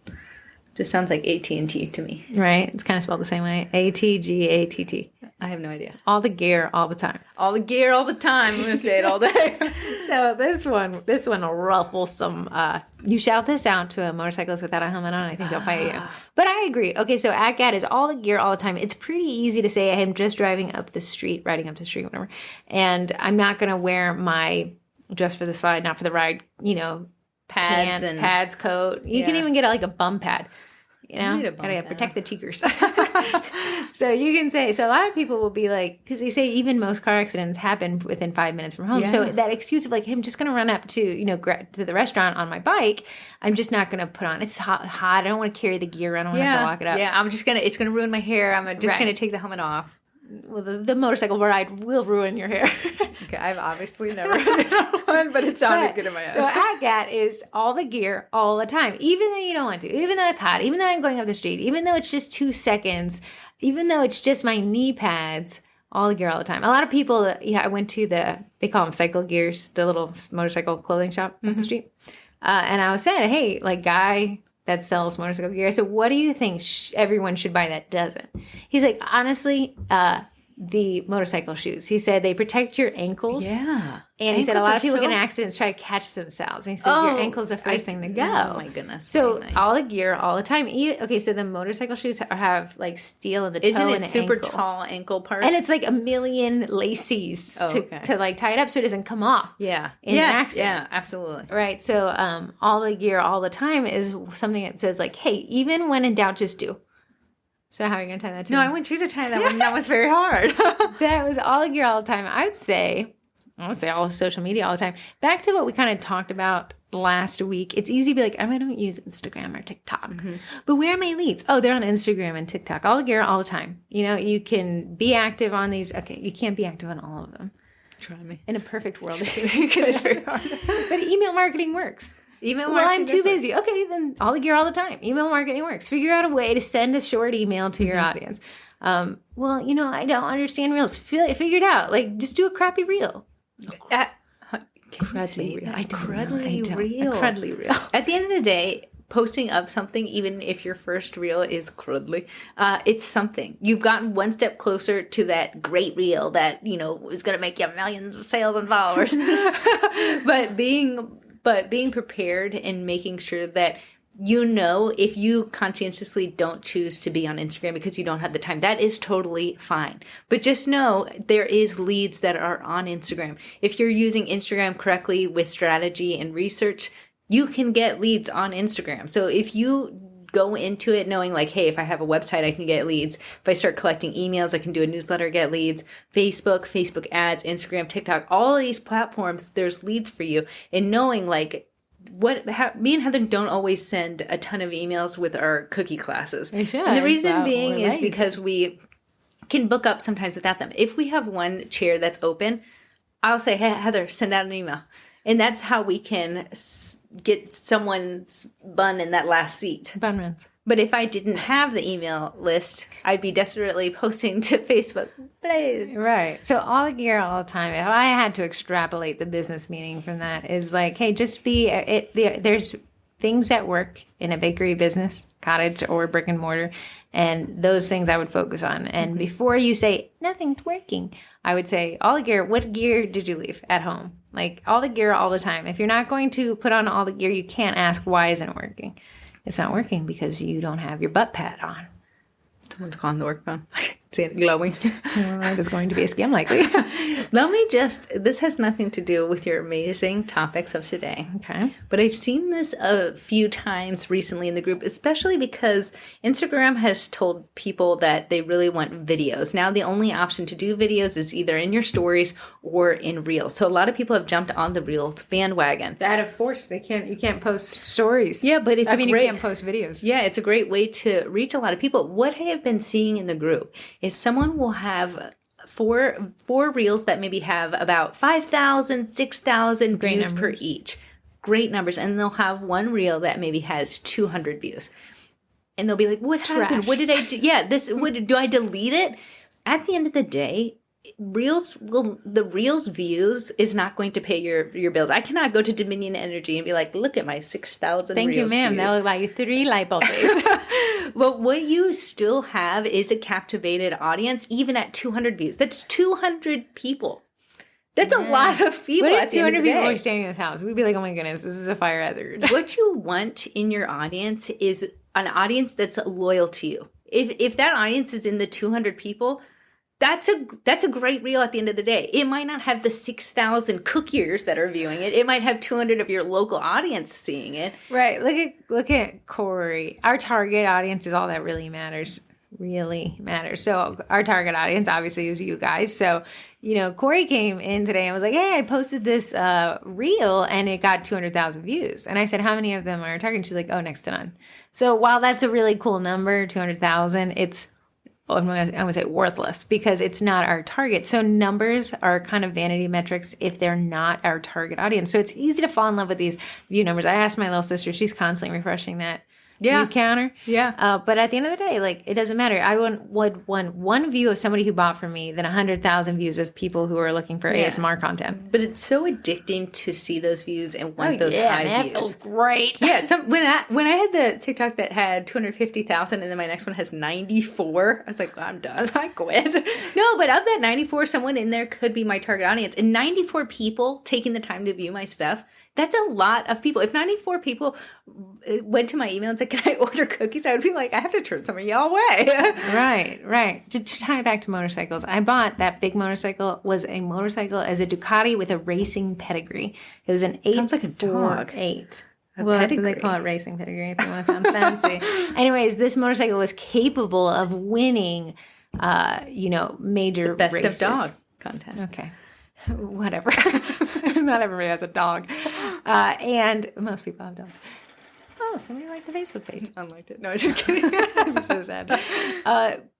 Just sounds like AT&T to me. Right? It's kind of spelled the same way. ATGATT. I have no idea. All the gear, all the time. All the gear, all the time. I'm going to say it all day. So this one will ruffle some. You shout this out to a motorcyclist without a helmet on, I think they'll fight you. But I agree. Okay, so @GAT is all the gear all the time. It's pretty easy to say I'm just riding up the street, whatever. And I'm not going to wear my dress for the slide, not for the ride, pads, coat. You can even get like a bum pad. Gotta protect the cheekers. So you can say, so a lot of people will be like, because they say even most car accidents happen within 5 minutes from home. Yeah. So that excuse of like, hey, I'm just going to run up to, to the restaurant on my bike. I'm just not going to put on, it's hot. I don't want to carry the gear. I don't have to lock it up. Yeah, it's going to ruin my hair. I'm just going to take the helmet off. Well, the motorcycle ride will ruin your hair. Okay, I've obviously never been on one, but it sounded good in my head. So @GAT is all the gear all the time, even though you don't want to, even though it's hot, even though I'm going up the street, even though it's just 2 seconds, even though it's just my knee pads, all the gear all the time. A lot of people, I went to they call them cycle gears, the little motorcycle clothing shop up the street. And I was saying, hey, like guy that sells motorcycle gear. I said, what do you think everyone should buy that doesn't? He's like, honestly, the motorcycle shoes. He said they protect your ankles. Yeah. And he said a lot of people get in accidents try to catch themselves. And he said your ankle's the first thing to go. Oh my goodness. So all the gear all the time. Okay, so the motorcycle shoes have like steel in the toe and Isn't it super ankle. tall ankle part? And it's like a million laces to like tie it up so it doesn't come off. Yeah. In an accident. Yeah, absolutely. Right. So all the gear all the time is something that says like, hey, even when in doubt, just do. So how are you going to tie that to No, me? I want you to tie that one. That was very hard. That was all gear all the time. I would say all social media all the time. Back to what we kind of talked about last week. It's easy to be like, oh, I don't use Instagram or TikTok. But where are my leads? Oh, they're on Instagram and TikTok. All gear all the time. You know, you can be active on these. Okay, you can't be active on all of them. Try me. In a perfect world. It's very hard. But email marketing works. Email Well, marketing I'm too busy. Okay, then all the gear all the time. Email marketing works. Figure out a way to send a short email to your audience. Well, you know, I don't understand reels. Figure it out. Like, just do a crappy reel. Crudly real. Crudly real. Crudly real. At the end of the day, posting up something, even if your first reel is crudly, it's something. You've gotten one step closer to that great reel that, you know, is going to make you millions of sales and followers. But being prepared and making sure that, you know, if you conscientiously don't choose to be on Instagram because you don't have the time, that is totally fine. But just know there is leads that are on Instagram. If you're using Instagram correctly with strategy and research, you can get leads on Instagram. So if you go into it knowing like, hey, if I have a website, I can get leads. If I start collecting emails, I can do a newsletter, get leads. Facebook ads, Instagram, TikTok, all of these platforms, there's leads for you. And knowing like, me and Heather don't always send a ton of emails with our cookie classes. We should, and the reason but being we're is lazy. because we can book up sometimes without them. If we have one chair that's open, I'll say, hey, Heather, send out an email. And that's how we can get someone's bun in that last seat. Bun runs. But if I didn't have the email list, I'd be desperately posting to Facebook, please. Right. So all the gear all the time. If I had to extrapolate the business meaning from that is like, hey, just be there's things that work in a bakery business, cottage or brick and mortar, and those things I would focus on. And before you say nothing's working, I would say all the gear. What gear did you leave at home? Like all the gear all the time. If you're not going to put on all the gear, you can't ask why isn't it working. It's not working because you don't have your butt pad on. Someone's calling the work phone. See it glowing. That is going to be a scam likely. This has nothing to do with your amazing topics of today. Okay. But I've seen this a few times recently in the group, especially because Instagram has told people that they really want videos. Now the only option to do videos is either in your stories or in Reels. So a lot of people have jumped on the Reels bandwagon. That of force you can't post stories. Yeah, but you can't post videos. Yeah, it's a great way to reach a lot of people. What I have been seeing in the group is someone will have four reels that maybe have about 5,000, 6,000 views per each. Great numbers. And they'll have one reel that maybe has 200 views. And they'll be like, what happened? What did I do? Yeah, do I delete it? At the end of the day, the Reels views is not going to pay your bills. I cannot go to Dominion Energy and be like, look at my 6,000 Thank Reels you, ma'am. views. That will buy you 3 light bulb days. But what you still have is a captivated audience, even at 200 views. That's 200 people. That's a lot of people. What at if the end 200 of the people day? are staying in this house? We'd be like, oh my goodness, this is a fire hazard. What you want in your audience is an audience that's loyal to you. If that audience is in the 200 people, that's a great reel at the end of the day. It might not have the 6,000 cookiers that are viewing it. It might have 200 of your local audience seeing it. Right. Look at Corey. Our target audience is all that really matters. Really matters. So our target audience obviously is you guys. So, you know, Corey came in today and was like, hey, I posted this reel and it got 200,000 views. And I said, how many of them are target? And she's like, oh, next to none. So while that's a really cool number, 200,000, it's I'm going to say worthless because it's not our target. So numbers are kind of vanity metrics if they're not our target audience. So it's easy to fall in love with these view numbers. I asked my little sister, she's constantly refreshing that view counter. Yeah. But at the end of the day, like, it doesn't matter. I would want one view of somebody who bought from me than 100,000 views of people who are looking for ASMR content. But it's so addicting to see those views and want those high man, views. That feels great. Yeah, so when I had the TikTok that had 250,000 and then my next one has 94, I was like, well, I'm done. I quit. No, but of that 94, someone in there could be my target audience. And 94 people taking the time to view my stuff, that's a lot of people. If 94 people went to my email and said, can I order cookies? I would be like, I have to turn some of y'all away. Right. To tie it back to motorcycles, I bought that big motorcycle, was a motorcycle as a Ducati with a racing pedigree. It was an 848. Well, that's what they call it, racing pedigree, if you want to sound fancy. Anyways, this motorcycle was capable of winning, major The best races. of dog contest. Okay. Whatever. Not everybody has a dog. And most people have dogs. Oh, somebody liked the Facebook page. I liked it. No, I'm just kidding. I'm so sad.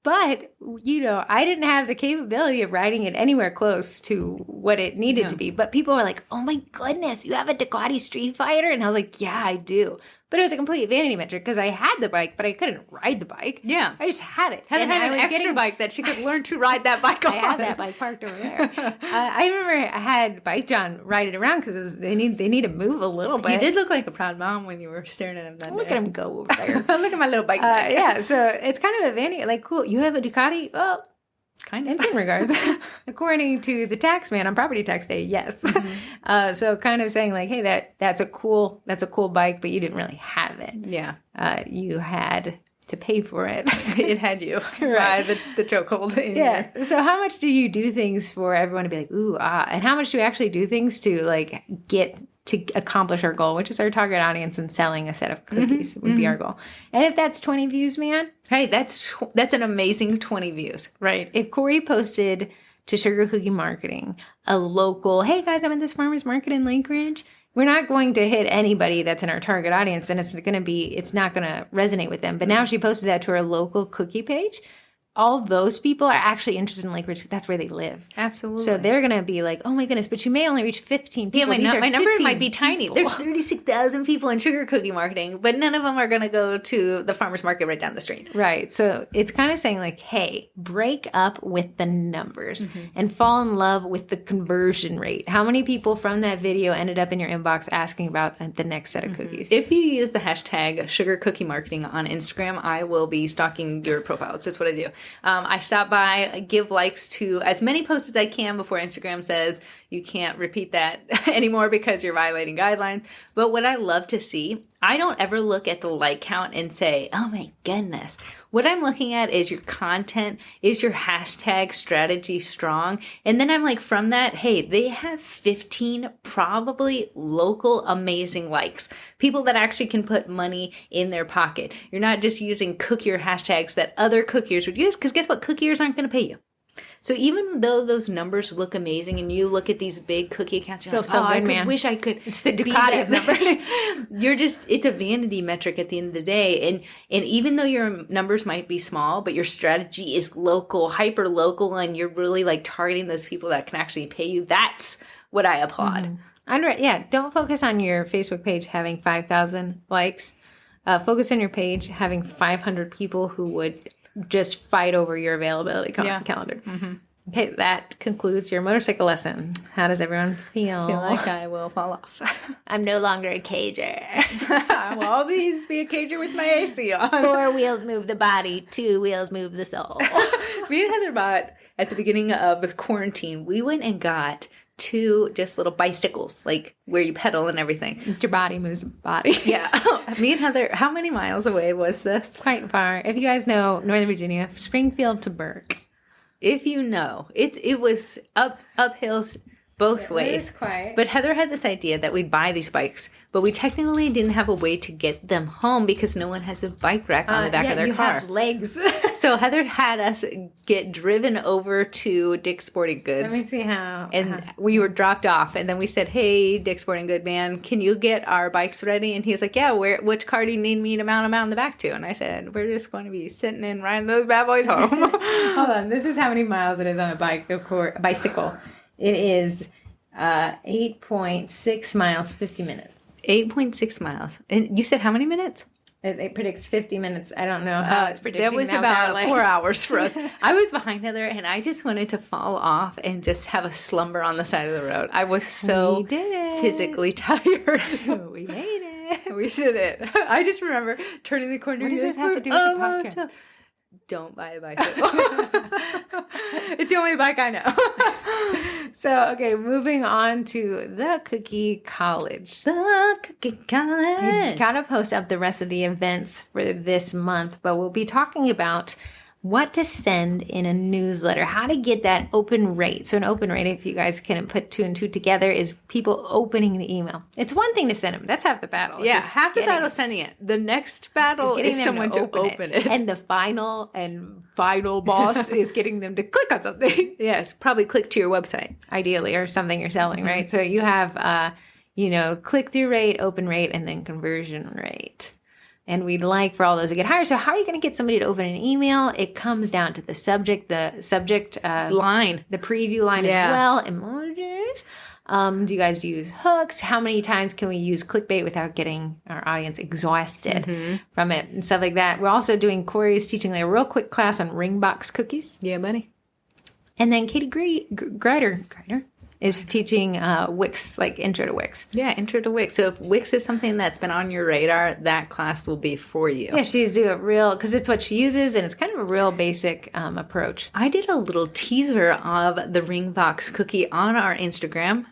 But, I didn't have the capability of riding it anywhere close to what it needed to be. But people were like, oh my goodness, you have a Ducati Street Fighter? And I was like, yeah, I do. But it was a complete vanity metric because I had the bike, but I couldn't ride the bike. Yeah. I just had it. Heather had an extra bike that she could learn to ride that bike on. I had that bike parked over there. I remember I had Bike John ride it around because they need to move a little bit. You did look like a proud mom when you were staring at him that Look day. at him go over there. Look at my little bike. Yeah, so it's kind of a vanity. Like, cool, you have a Ducati? Well, kind of. in some regards. According to the tax man on property tax day, yes. Mm-hmm. So kind of saying like, hey, that's a cool bike, but you didn't really have it. Yeah. You had to pay for it. It had you. Right. The chokehold. Yeah. So how much do you do things for everyone to be like, ooh, ah, and how much do we actually do things to like get to accomplish our goal, which is our target audience, and selling a set of cookies would be our goal. And if that's 20 views, man. Hey, that's an amazing 20 views. Right. If Corey posted to Sugar Cookie Marketing a local, hey guys, I'm at this farmer's market in Lake Ridge, we're not going to hit anybody that's in our target audience, and it's not going to resonate with them. But now she posted that to her local cookie page. All those people are actually interested in Lake Ridge because that's where they live. Absolutely. So they're going to be like, oh my goodness, but you may only reach 15 people. Yeah, my number might be people. tiny. There's 36,000 people in Sugar Cookie Marketing, but none of them are going to go to the farmer's market right down the street. Right. So it's kind of saying like, hey, break up with the numbers and fall in love with the conversion rate. How many people from that video ended up in your inbox asking about the next set of cookies? If you use the hashtag Sugar Cookie Marketing on Instagram, I will be stalking your profile. It's just what I do. I stop by, give likes to as many posts as I can before Instagram says you can't repeat that anymore because you're violating guidelines. But what I love to see, I don't ever look at the like count and say, oh my goodness. What I'm looking at is your content, is your hashtag strategy strong? And then I'm like, from that, hey, they have 15 probably local amazing likes. People that actually can put money in their pocket. You're not just using cookier hashtags that other cookiers would use, because guess what? Cookiers aren't going to pay you. So even though those numbers look amazing and you look at these big cookie accounts, you're like, so good, I wish I could. It's the Ducati numbers. It's a vanity metric at the end of the day. And even though your numbers might be small, but your strategy is local, hyper local, and you're really like targeting those people that can actually pay you, that's what I applaud. Don't focus on your Facebook page having 5,000 likes. Focus on your page having 500 people who would just fight over your availability calendar. Okay, that concludes your motorcycle lesson. How does everyone feel? I feel like I will fall off. I'm no longer a cager. I will always be a cager with my AC on. 4 wheels move the body, 2 wheels move the soul. Me and Heather bought, at the beginning of the quarantine, we went and got 2 just little bicycles, like where you pedal and everything. Your body moves the body. Yeah. Me and Heather, how many miles away was this? Quite far. If you guys know Northern Virginia, Springfield to Burke. If you know, it was up hills both ways. It was quiet. But Heather had this idea that we'd buy these bikes, but we technically didn't have a way to get them home because no one has a bike rack on the back of their car. You have legs. So Heather had us get driven over to Dick's Sporting Goods. Let me see how. And we were dropped off, and then we said, hey, Dick's Sporting Good man, can you get our bikes ready? And he was like, yeah, which car do you need me to mount them out in the back to? And I said, we're just going to be sitting and riding those bad boys home. Hold on. This is how many miles it is on a bicycle. It is 8.6 miles, 50 minutes. 8.6 miles. And you said how many minutes? It predicts 50 minutes. I don't know how it's predicting. That was about 4 hours for us. I was behind Heather, and I just wanted to fall off and just have a slumber on the side of the road. I was so physically tired. We made it. We did it. I just remember turning the corner. What does it have to do with the podcast? Don't buy a bicycle. It's the only bike I know. So, okay, moving on to the Cookie College. The Cookie College. We gotta post up the rest of the events for this month, but we'll be talking about what to send in a newsletter, how to get that open rate. So an open rate, if you guys can put 2 and 2 together, is people opening the email. It's one thing to send them. That's half the battle. Yeah, half the battle is sending it. The next battle is someone to open it. And the final boss is getting them to click on something. Yes, probably click to your website. Ideally, or something you're selling, right? So you have, click-through rate, open rate, and then conversion rate. And we'd like for all those to get higher. So how are you going to get somebody to open an email? It comes down to the subject line, the preview line as well, emojis. Do you guys use hooks? How many times can we use clickbait without getting our audience exhausted from it and stuff like that? We're also doing, Corey's teaching a real quick class on ring box cookies. Yeah, buddy. And then Katie Grider is teaching Wix, like intro to Wix. Yeah, intro to Wix. So if Wix is something that's been on your radar, that class will be for you. Yeah, she's doing it real, because it's what she uses, and it's kind of a real basic approach. I did a little teaser of the ring box cookie on our Instagram.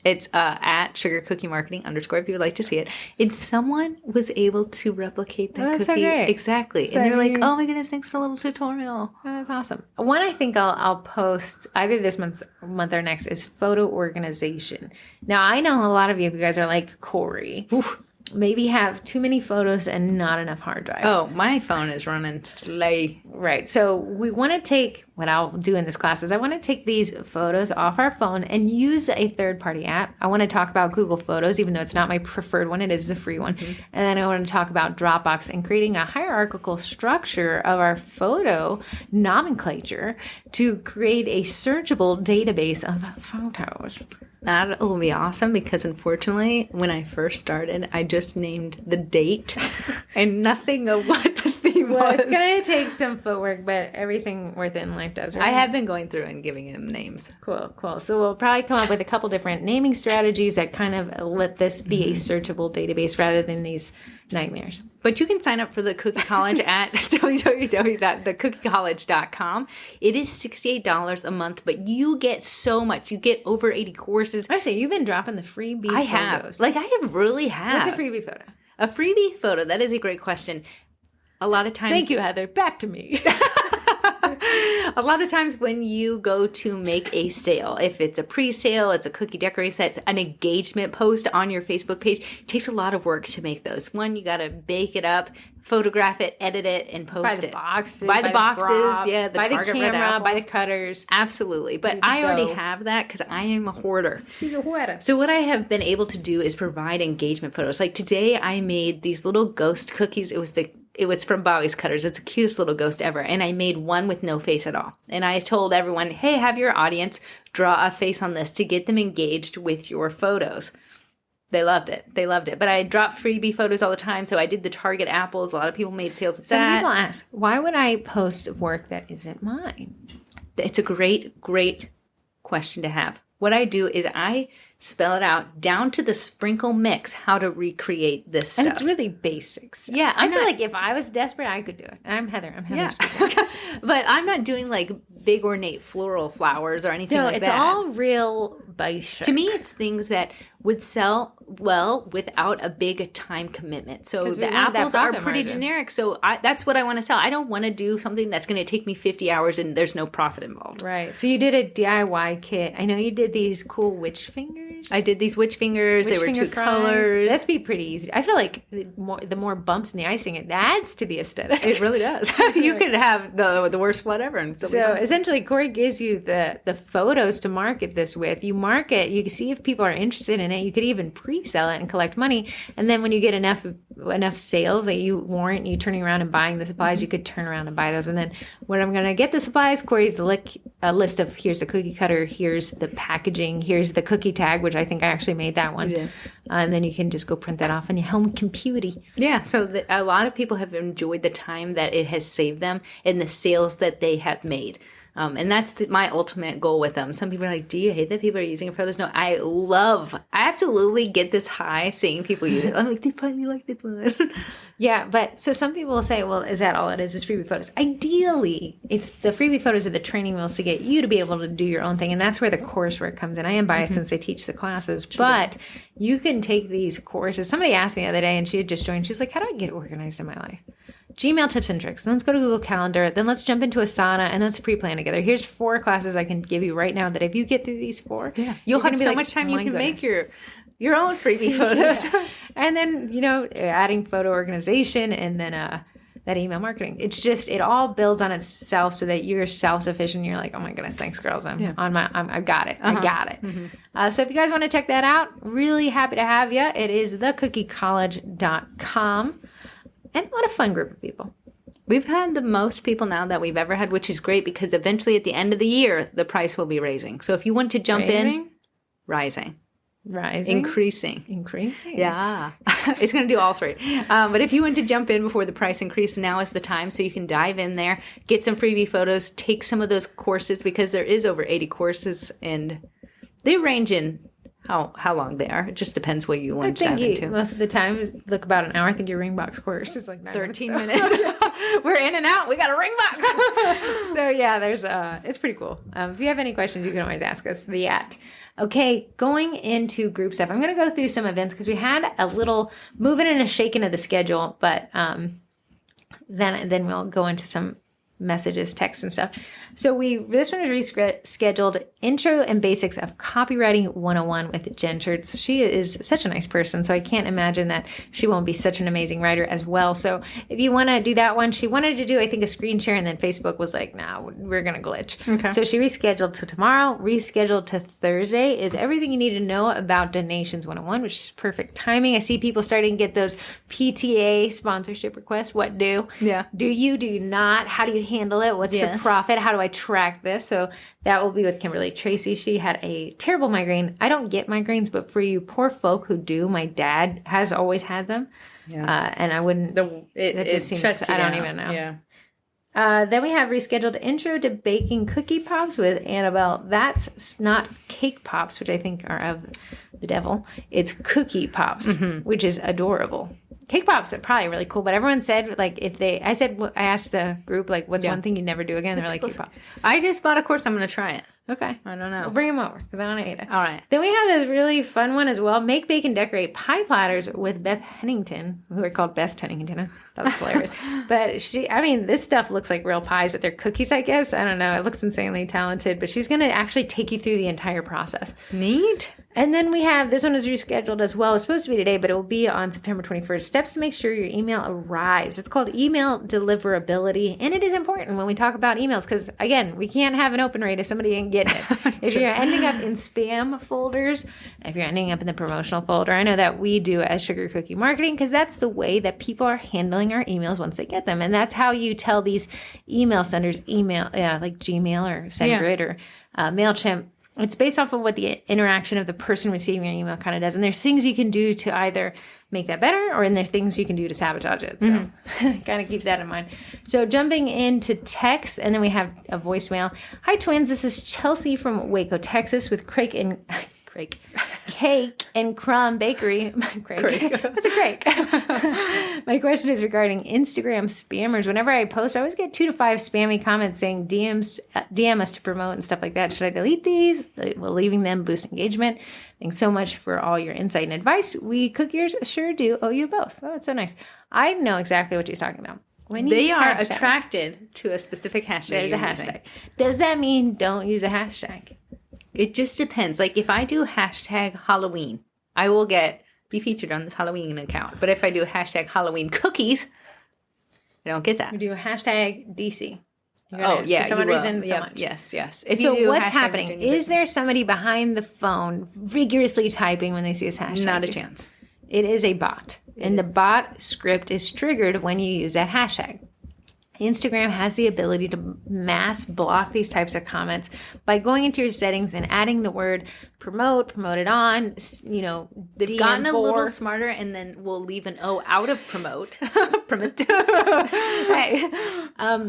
It's at sugarcookiemarketing _ if you would like to see it. And someone was able to replicate that cookie. So great. Exactly. So and they're like, oh my goodness, thanks for a little tutorial. Oh, that's awesome. One I think I'll post either this month or next is photo organization. Now, I know a lot of you guys are like Corey. Oof. Maybe have too many photos and not enough hard drive. Oh, my phone is running late. Right. So we want to take, what I'll do in this class is I want to take these photos off our phone and use a third-party app. I want to talk about Google Photos, even though it's not my preferred one. It is the free one. And then I want to talk about Dropbox and creating a hierarchical structure of our photo nomenclature to create a searchable database of photos. That will be awesome, because unfortunately, when I first started, I just named the date and nothing of what the theme was. It's going to take some footwork, but everything worth it in life does, right? I have been going through and giving them names. Cool. So we'll probably come up with a couple different naming strategies that kind of let this be a searchable database rather than these nightmares. But you can sign up for the Cookie College at www.thecookiecollege.com. It is $68 a month, but you get so much. You get over 80 courses. I say you've been dropping the freebie photos. I have. I really have. What's a freebie photo? A freebie photo. That is a great question. A lot of times. Thank you, Heather. Back to me. A lot of times when you go to make a sale, if it's a pre-sale, it's a cookie decoration set, an engagement post on your Facebook page, it takes a lot of work to make those. One, you got to bake it up, photograph it, edit it, and post it. Buy the boxes, the buy the camera, buy the cutters. Absolutely. But I already have that because I am a hoarder. She's a hoarder. So what I have been able to do is provide engagement photos. Like today I made these little ghost cookies. It was from Bobby's Cutters. It's the cutest little ghost ever. And I made one with no face at all. And I told everyone, hey, have your audience draw a face on this to get them engaged with your photos. They loved it. But I drop freebie photos all the time. So I did the Target apples. A lot of people made sales with that. Some people ask, why would I post work that isn't mine? It's a great, great question to have. What I do is I spell it out down to the sprinkle mix how to recreate this stuff. And it's really basics. Yeah. I feel like if I was desperate, I could do it. I'm Heather. Yeah. But I'm not doing like big ornate floral flowers or anything like that. No, it's all real basic. To me, it's things that would sell well without a big time commitment. So the apples are pretty generic. So that's what I want to sell. I don't want to do something that's going to take me 50 hours and there's no profit involved. Right. So you did a DIY kit. I know you did these cool witch fingers. I did these witch fingers. They were 2 colors. That'd be pretty easy. I feel like the more bumps in the icing, it adds to the aesthetic. It really does. You could have the worst flood ever. And so essentially, Corey gives you the photos to market this with. You market, you can see if people are interested in it. You could even pre-sell it and collect money. And then when you get enough sales that you warrant you turning around and buying the supplies, you could turn around and buy those. And then when I'm going to get the supplies, Corey's a list of here's the cookie cutter, here's the packaging, here's the cookie tag, which I think I actually made that one. Yeah. And then you can just go print that off on your home computer. Yeah. So a lot of people have enjoyed the time that it has saved them and the sales that they have made. And that's my ultimate goal with them. Some people are like, do you hate that people are using your photos? No, I absolutely get this high seeing people use it. I'm like, they finally like this one. Yeah, but so some people will say, well, is that all it is freebie photos? Ideally, it's the freebie photos are the training wheels to get you to be able to do your own thing. And that's where the coursework comes in. I am biased since I teach the classes, but you can take these courses. Somebody asked me the other day and she had just joined. She's like, how do I get organized in my life? Gmail tips and tricks. Then let's go to Google Calendar. Then let's jump into Asana and let's pre-plan together. Here's 4 classes I can give you right now that if you get through these 4, you'll have so much time you can make your own freebie photos. And then, you know, adding photo organization and then that email marketing. It's just, it all builds on itself so that you're self-sufficient. You're like, oh my goodness, thanks girls. I've got it. I got it. So if you guys want to check that out, really happy to have you. It is thecookie.college.com. And what a fun group of people. We've had the most people now that we've ever had, which is great because eventually at the end of the year, the price will be raising. So if you want to jump in, rising. Increasing. Yeah. It's going to do all 3. But if you want to jump in before the price increase, now is the time. So you can dive in there, get some freebie photos, take some of those courses because there is over 80 courses and they range in how long they are. It just depends what you want to dive into. Most of the time, look about an hour. I think your ring box course is like 13 minutes. We're in and out. We got a ring box. So yeah, there's it's pretty cool. If you have any questions, you can always ask us via at. Okay, going into group stuff. I'm going to go through some events because we had a little moving and a shaking of the schedule, but then we'll go into some messages, texts, and stuff. So this one is rescheduled Intro and Basics of Copywriting 101 with Jen Schertz. She is such a nice person, so I can't imagine that she won't be such an amazing writer as well. So if you want to do that one, she wanted to do, I think, a screen share, and then Facebook was like, no, we're going to glitch. Okay. So she rescheduled to tomorrow, rescheduled to Thursday, is everything you need to know about Donations 101, which is perfect timing. I see people starting to get those PTA sponsorship requests. What do? Yeah. Do you not? How do you handle it? What's the profit? How do I track this? So that will be with Kimberly Tracy. She had a terrible migraine. I don't get migraines, but for you poor folk who do, my dad has always had them. Yeah. And I wouldn't, it just seems, I don't even know. Yeah. Then we have rescheduled Intro to Baking Cookie Pops with Annabelle. That's not Cake Pops, which I think are of the devil. It's Cookie Pops, which is adorable. Cake Pops are probably really cool, but everyone said, like, I asked the group, like, what's one thing you'd never do again? They're like, Cake Pops. I just bought a course. I'm going to try it. Okay. I don't know. We'll bring them over because I want to eat it. All right. Then we have this really fun one as well. Make, Bake, and Decorate Pie Platters with Beth Hennington, who are called Best Hennington. I thought was hilarious. But this stuff looks like real pies, but they're cookies, I guess. I don't know. It looks insanely talented, but she's going to actually take you through the entire process. Neat. And then we have, this one is rescheduled as well. It's supposed to be today, but it will be on September 21st. Steps to make sure your email arrives. It's called email deliverability. And it is important when we talk about emails because, again, we can't have an open rate if somebody ain't getting it. If you're ending up in spam folders, if you're ending up in the promotional folder, I know that we do as Sugar Cookie Marketing because that's the way that people are handling our emails once they get them. And that's how you tell these email senders, like Gmail or SendGrid or MailChimp. It's based off of what the interaction of the person receiving your email kind of does. And there's things you can do to either make that better or there's things you can do to sabotage it. So kind of keep that in mind. So jumping into text, and then we have a voicemail. Hi, twins. This is Chelsea from Waco, Texas with Cake and Crumb Bakery. Craig. That's a Craig. My question is regarding Instagram spammers. Whenever I post, I always get 2 to 5 spammy comments saying DM us to promote and stuff like that. Should I delete these? Will leaving them boost engagement? Thanks so much for all your insight and advice. We cookiers sure do owe you both. Oh, that's so nice. I know exactly what she's talking about. When they are attracted to a specific hashtag. There's a hashtag. Does that mean don't use a hashtag? It just depends. Like if I do hashtag Halloween, I will be featured on this Halloween account. But if I do hashtag Halloween cookies, I don't get that. We do a hashtag DC. Oh, yeah. For some reason, so much. Yes. So what's happening? Is there somebody behind the phone vigorously typing when they see this hashtag? Not a chance. It is a bot. And the bot script is triggered when you use that hashtag. Instagram has the ability to mass block these types of comments by going into your settings and adding the word promote it on, they've DM gotten a little smarter and then we'll leave an O out of promote. Hey.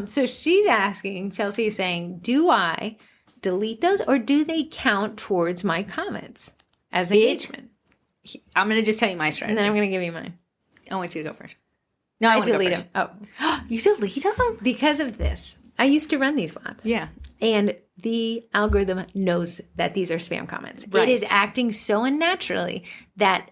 So she's asking, Chelsea is saying, do I delete those or do they count towards my comments as engagement? I'm going to just tell you my strategy. And then I'm going to give you mine. I want you to go first. No, I delete them. Oh, you delete them? Because of this. I used to run these bots. Yeah. And the algorithm knows that these are spam comments. Right. It is acting so unnaturally that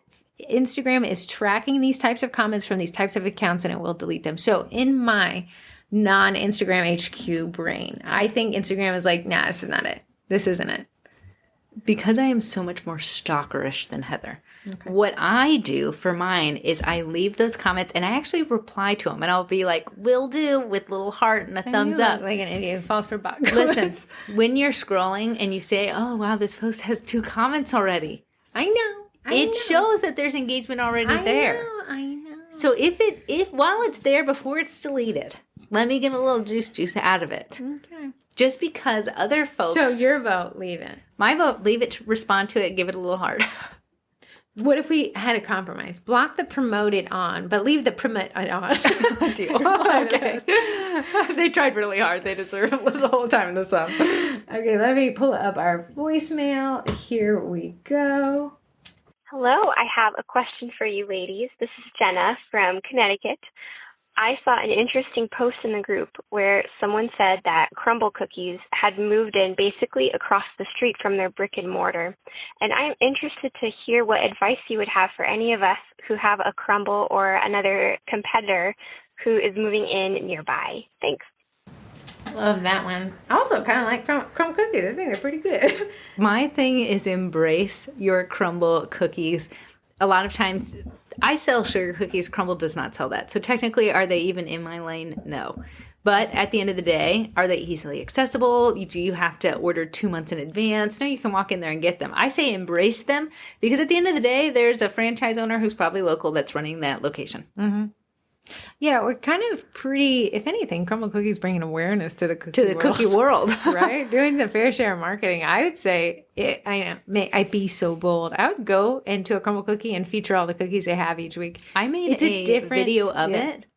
Instagram is tracking these types of comments from these types of accounts and it will delete them. So in my non-Instagram HQ brain, I think Instagram is like, nah, this is not it. This isn't it. Because I am so much more stalkerish than Heather. Okay. What I do for mine is I leave those comments and I actually reply to them and I'll be like, will do, with little heart and a thumbs up. Like an idiot who falls for bot. Listen, when you're scrolling and you say, oh, wow, this post has 2 comments already. I know. It shows that there's engagement already there. I know. So if while it's there before it's deleted, let me get a little juice out of it. Okay. Just because other folks. So your vote, leave it. My vote, leave it, respond to it, give it a little heart. What if we had a compromise? Block the promoted on, but leave the promote on. Deal. Okay. They tried really hard. They deserve a little time in the sun. Okay, let me pull up our voicemail. Here we go. Hello, I have a question for you ladies. This is Jenna from Connecticut. I saw an interesting post in the group where someone said that Crumble Cookies had moved in basically across the street from their brick and mortar. And I'm interested to hear what advice you would have for any of us who have a Crumble or another competitor who is moving in nearby. Thanks. Love that one. I also kind of like crumb cookies. I think they're pretty good. My thing is embrace your Crumble cookies. A lot of times I sell sugar cookies. Crumble does not sell that. So technically, are they even in my lane? No. But at the end of the day, are they easily accessible? Do you have to order 2 months in advance? No, you can walk in there and get them. I say embrace them because at the end of the day, there's a franchise owner who's probably local that's running that location. Mm-hmm. Yeah, we're kind of pretty, if anything, Crumble Cookies bringing awareness to the cookie world. Right? Doing some fair share of marketing. I would say, may I be so bold, I would go into a Crumble Cookie and feature all the cookies they have each week. I made a video of it.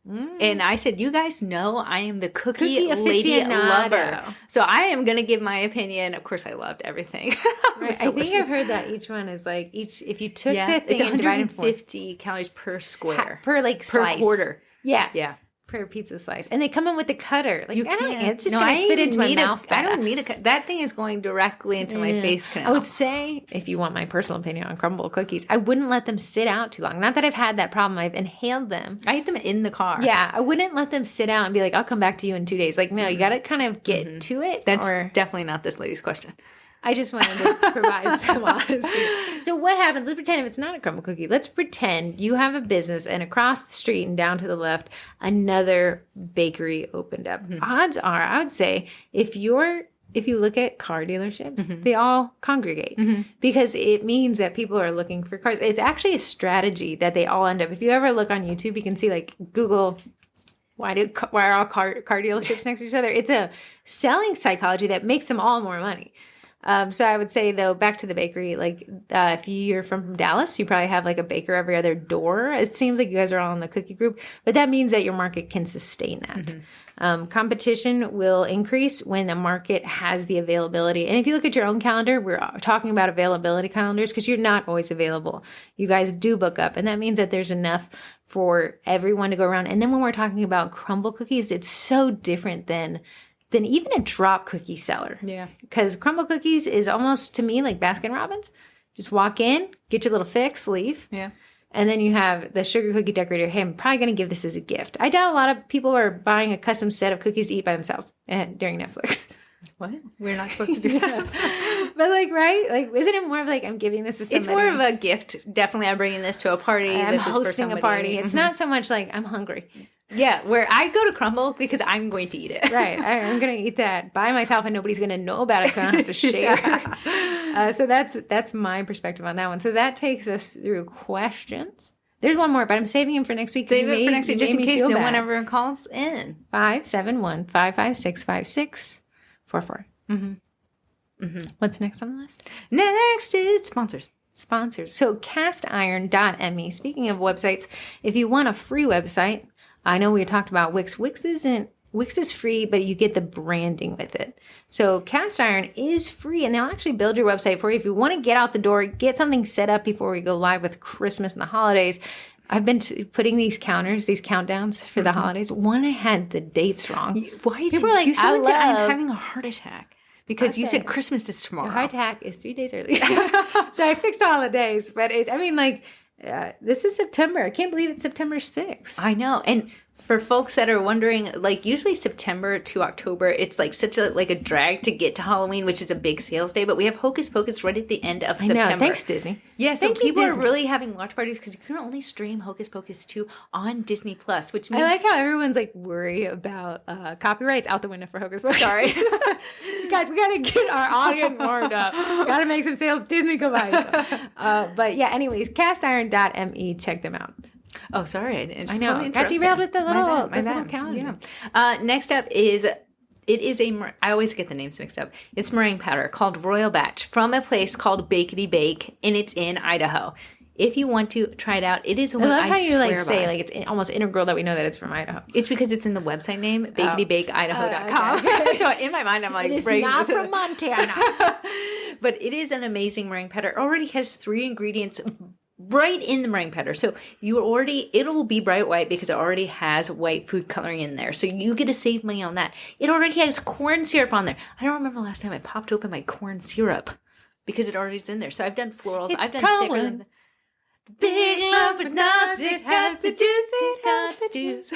And I said, you guys know I am the cookie lady lover. So I am going to give my opinion. Of course, I loved everything. Right. I think I've heard that each one is like, if you took the thing it's and divided 150 calories per square. Per slice. Quarter. Yeah. Yeah. Per pizza slice. And they come in with the cutter. Like, you can't. It's just going to fit into my mouth. I don't need that thing is going directly into my face canal. I would say, if you want my personal opinion on Crumble Cookies, I wouldn't let them sit out too long. Not that I've had that problem. I've inhaled them. I eat them in the car. Yeah. I wouldn't let them sit out and be like, I'll come back to you in 2 days. Like, no, you got to kind of get to it. That's definitely not this lady's question. I just wanted to provide some honesty. So what happens? Let's pretend if it's not a Crumble Cookie. Let's pretend you have a business and across the street and down to the left, another bakery opened up. Mm-hmm. Odds are, I would say, if you look at car dealerships, they all congregate because it means that people are looking for cars. It's actually a strategy that they all end up. If you ever look on YouTube, you can see like Google, why are all car dealerships next to each other? It's a selling psychology that makes them all more money. So I would say, though, back to the bakery, like if you're from Dallas, you probably have like a baker every other door. It seems like you guys are all in the cookie group, but that means that your market can sustain that. Competition will increase when the market has the availability. And if you look at your own calendar, we're talking about availability calendars because you're not always available. You guys do book up, and that means that there's enough for everyone to go around. And then when we're talking about Crumble Cookies, it's so different than even a drop cookie seller. Yeah. Because Crumble Cookies is almost, to me, like Baskin Robbins. Just walk in, get your little fix, leave. Yeah. And then you have the sugar cookie decorator. Hey, I'm probably going to give this as a gift. I doubt a lot of people are buying a custom set of cookies to eat by themselves during Netflix. What? We're not supposed to do that. But like, right? Like, isn't it more of like, I'm giving this to somebody? It's more of a gift. Definitely, I'm bringing this to a party. I'm this hosting is for somebody. a party. It's not so much like, I'm hungry. Yeah, where I go to Crumble because I'm going to eat it. Right. I'm going to eat that by myself and nobody's going to know about it, so I don't have to share. So that's my perspective on that one. So that takes us through questions. There's one more, but I'm saving him for next week. Save it for next week just in case no one ever calls in. 571-556-5644. What's next on the list? Next is sponsors. So castiron.me. Speaking of websites, if you want a free website, I know we talked about Wix. Wix is free, but you get the branding with it. So Cast Iron is free, and they'll actually build your website for you. If you want to get out the door, get something set up before we go live with Christmas and the holidays. I've been putting these countdowns for the holidays. One, I had the dates wrong. Why did people were like, I'm having a heart attack. Because you said Christmas is tomorrow. The heart attack is 3 days early. So I fixed all the days. But This is September. I can't believe it's September 6th. I know. And for folks that are wondering, like usually September to October, it's like such a drag to get to Halloween, which is a big sales day. But we have Hocus Pocus right at the end of September. I know. Thanks, Disney. Yeah, so Thank you, people are Disney. really having watch parties because you can only stream Hocus Pocus 2 on Disney Plus, which means I like how everyone's like worried about copyrights out the window for Hocus Pocus. Sorry. Guys, we got to get our audience warmed up. Got to make some sales. Disney, go buy some. But yeah, anyways, castiron.me. Check them out. Oh, sorry. I I know. Got derailed with the little, little calendar. Yeah. Next up is, I always get the names mixed up. It's meringue powder called Royal Batch from a place called Bakety Bake, and it's in Idaho. If you want to try it out, it is one I love how you swear like say by. like it's almost integral that we know that it's from Idaho. It's because it's in the website name, baketybakeidaho.com. Okay. So in my mind, I'm like, It's breaking not this from Montana. But it is an amazing meringue powder. It already has 3 ingredients right in the meringue powder. So it'll be bright white because it already has white food coloring in there. So you get to save money on that. It already has corn syrup on there. I don't remember the last time I popped open my corn syrup because it already is in there. So I've done florals. I've done stickers. Big lump of nuts, it has the juice, it has the juice.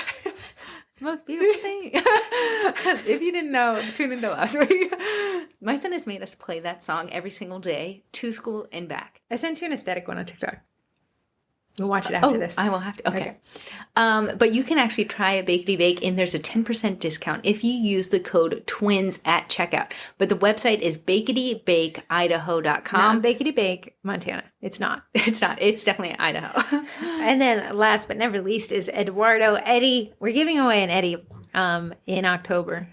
Most beautiful thing. If you didn't know, tune into last week. My son has made us play that song every single day to school and back. I sent you an aesthetic one on TikTok. We'll watch it after this. I will have to. Okay. But you can actually try a Bakety Bake, and there's a 10% discount if you use the code TWINS at checkout. But the website is baketybakeidaho.com. Not Bakety Bake, Montana. It's not. It's not. It's definitely Idaho. And then last but never least is Eduardo Eddie. We're giving away an Eddie in October.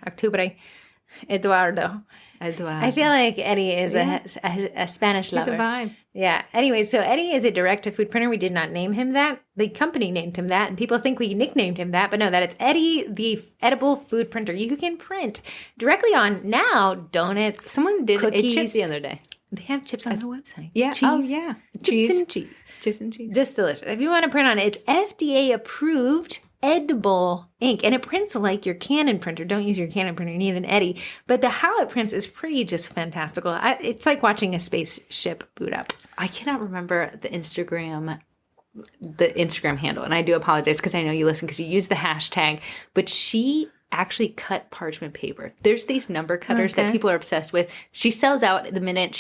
Eduardo. I feel like Eddie is a Spanish lover. He's a vibe. Yeah. Anyway, so Eddie is a direct-to-food printer. We did not name him that. The company named him that, and people think we nicknamed him that, but no, that it's Eddie, the edible food printer. You can print directly on now donuts. Someone did cookies. a chip the other day. They have chips on the website. Yeah. Cheese. Oh, yeah. Chips and cheese. Chips and cheese. Just delicious. If you want to print on it, it's FDA approved edible ink, and it prints like your Canon printer. Don't use your Canon printer, you need an Eddie. But how it prints is pretty just fantastical. It's like watching a spaceship boot up. I cannot remember the Instagram handle, and I do apologize because I know you listen because you use the hashtag, but she actually cut parchment paper. There's these number cutters that people are obsessed with. She sells out the minute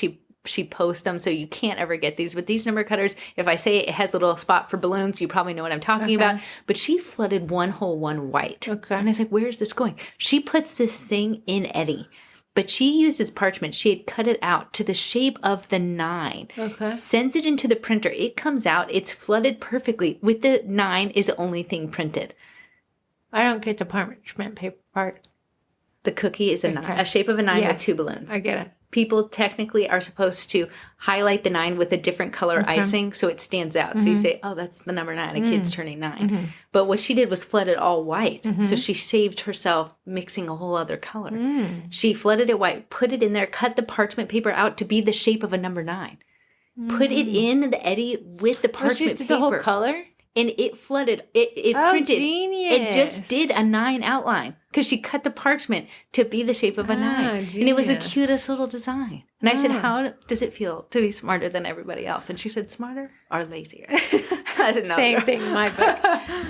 she posts them, so you can't ever get these. But these number cutters, if I say it has a little spot for balloons, you probably know what I'm talking about. But she flooded one whole one white. Okay. And I was like, where is this going? She puts this thing in Eddie. But she uses parchment. She had cut it out to the shape of the 9. Okay. Sends it into the printer. It comes out. It's flooded perfectly. With the 9 is the only thing printed. I don't get the parchment paper part. The cookie is a shape of a 9 with 2 balloons. I get it. People technically are supposed to highlight the 9 with a different color icing so it stands out. So you say, oh, that's the number 9. A kid's turning 9. But what she did was flood it all white. So she saved herself mixing a whole other color. She flooded it white, put it in there, cut the parchment paper out to be the shape of a number 9. Put it in the Eddie with the parchment paper. The whole color? And it flooded. It printed. Genius. It just did a 9 outline because she cut the parchment to be the shape of a 9. Genius. And it was the cutest little design. And I said, how does it feel to be smarter than everybody else? And she said, smarter or lazier? I said, no. Same thing in my book.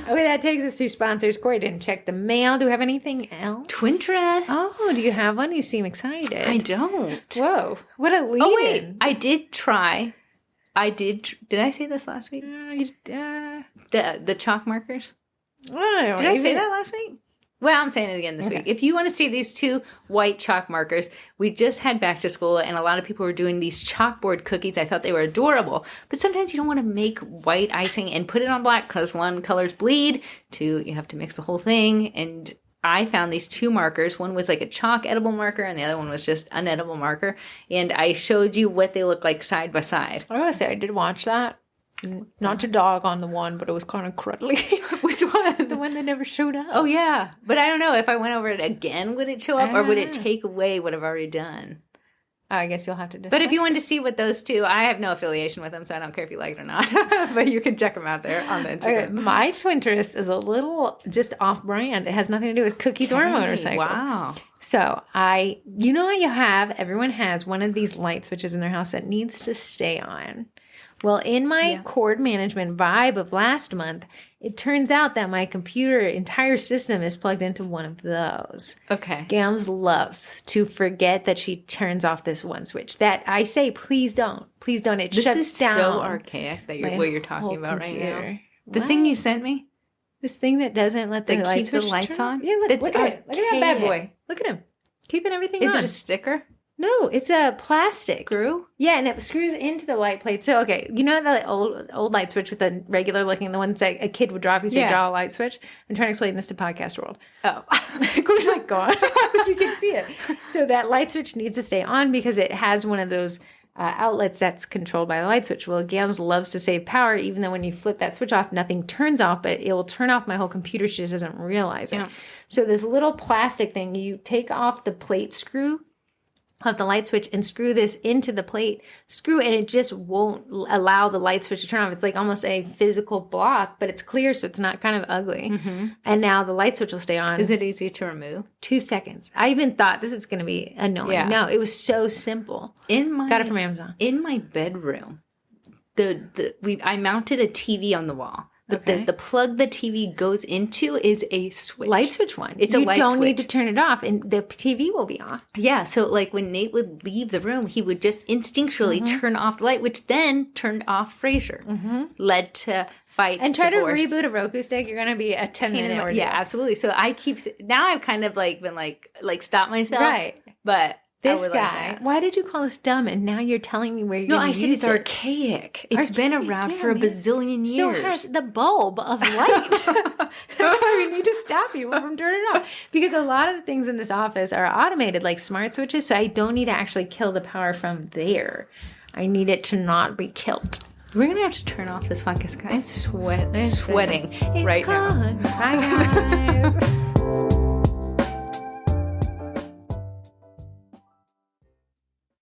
Okay, that takes us to sponsors. Corey didn't check the mail. Do we have anything else? Twinterest. Oh, do you have one? You seem excited. I don't. Whoa. What a lead. Oh, wait. I did try. Did I say this last week? The chalk markers? Did I say that last week? Well, I'm saying it again this week. If you want to see these 2 white chalk markers, we just had back to school and a lot of people were doing these chalkboard cookies. I thought they were adorable. But sometimes you don't want to make white icing and put it on black because 1, colors bleed. 2, you have to mix the whole thing. And I found these 2 markers. One was like a chalk edible marker and the other one was just an edible marker. And I showed you what they look like side by side. I gotta say, I did watch that. Not to dog on the one, but it was kind of cruddly. Which one? The one that never showed up. Oh, yeah. But I don't know. If I went over it again, would it show up or would it take away what I've already done? I guess you'll have to discuss. But if you wanted to see what those 2, I have no affiliation with them, so I don't care if you like it or not. But you can check them out there on the Instagram. Okay, my Twinterest is a little just off-brand. It has nothing to do with cookies or motorcycles. Wow. So you know how everyone has one of these light switches in their house that needs to stay on. Well, in my cord management vibe of last month, it turns out that my computer entire system is plugged into one of those. Okay. Gams loves to forget that she turns off this one switch. That I say, please don't. Please don't. It This shuts is down. so archaic that my what you're talking whole about right now. computer. The What? thing you sent me? This thing that doesn't let the That light keeps the switch lights turn? on? Yeah, look, It's look at it. Look at that bad boy. archaic. Look at him. Keeping everything Is on. it a sticker? No, it's a plastic. Screw? Yeah, and it screws into the light plate. So, okay, you know the old light switch with the regular looking, the ones that a kid would drop, you say draw a light switch? I'm trying to explain this to podcast world. Oh. Of course, like, go on. You can see it. So that light switch needs to stay on because it has one of those outlets that's controlled by the light switch. Well, Gams loves to save power, even though when you flip that switch off, nothing turns off, but it will turn off my whole computer. She just doesn't realize it. Yeah. So this little plastic thing, you take off the plate screw of the light switch and screw this into the plate, screw, and it just won't allow the light switch to turn off. It's like almost a physical block, but it's clear, so it's not kind of ugly. Mm-hmm. And now the light switch will stay on. Is it easy to remove? 2 seconds. I even thought this is going to be annoying. Yeah. No, it was so simple. Got it from Amazon. In my bedroom, I mounted a TV on the wall. But Okay. the plug the TV goes into is a switch. Light switch one. It's a light You don't need switch. to turn it off, and the TV will be off. Yeah, so like when Nate would leave the room, he would just instinctually turn off the light, which then turned off Frasier. Led to fights, And try divorce. to reboot a Roku stick. You're going to be a 10-minute ordeal. Yeah, absolutely. So I now I've kind of like been like stop myself. Right. But This I would guy. like that. Why did you call us dumb? And now you're telling me where you're No, going I to said use it's it. archaic. It's been Archaic, around yeah, for a man. bazillion years. So has the bulb of light. That's why we need to stop people from turning it off. Because a lot of the things in this office are automated, like smart switches. So I don't need to actually kill the power from there. I need it to not be killed. We're gonna have to turn off this podcast. I'm sweating It's right now. gone. Bye, guys.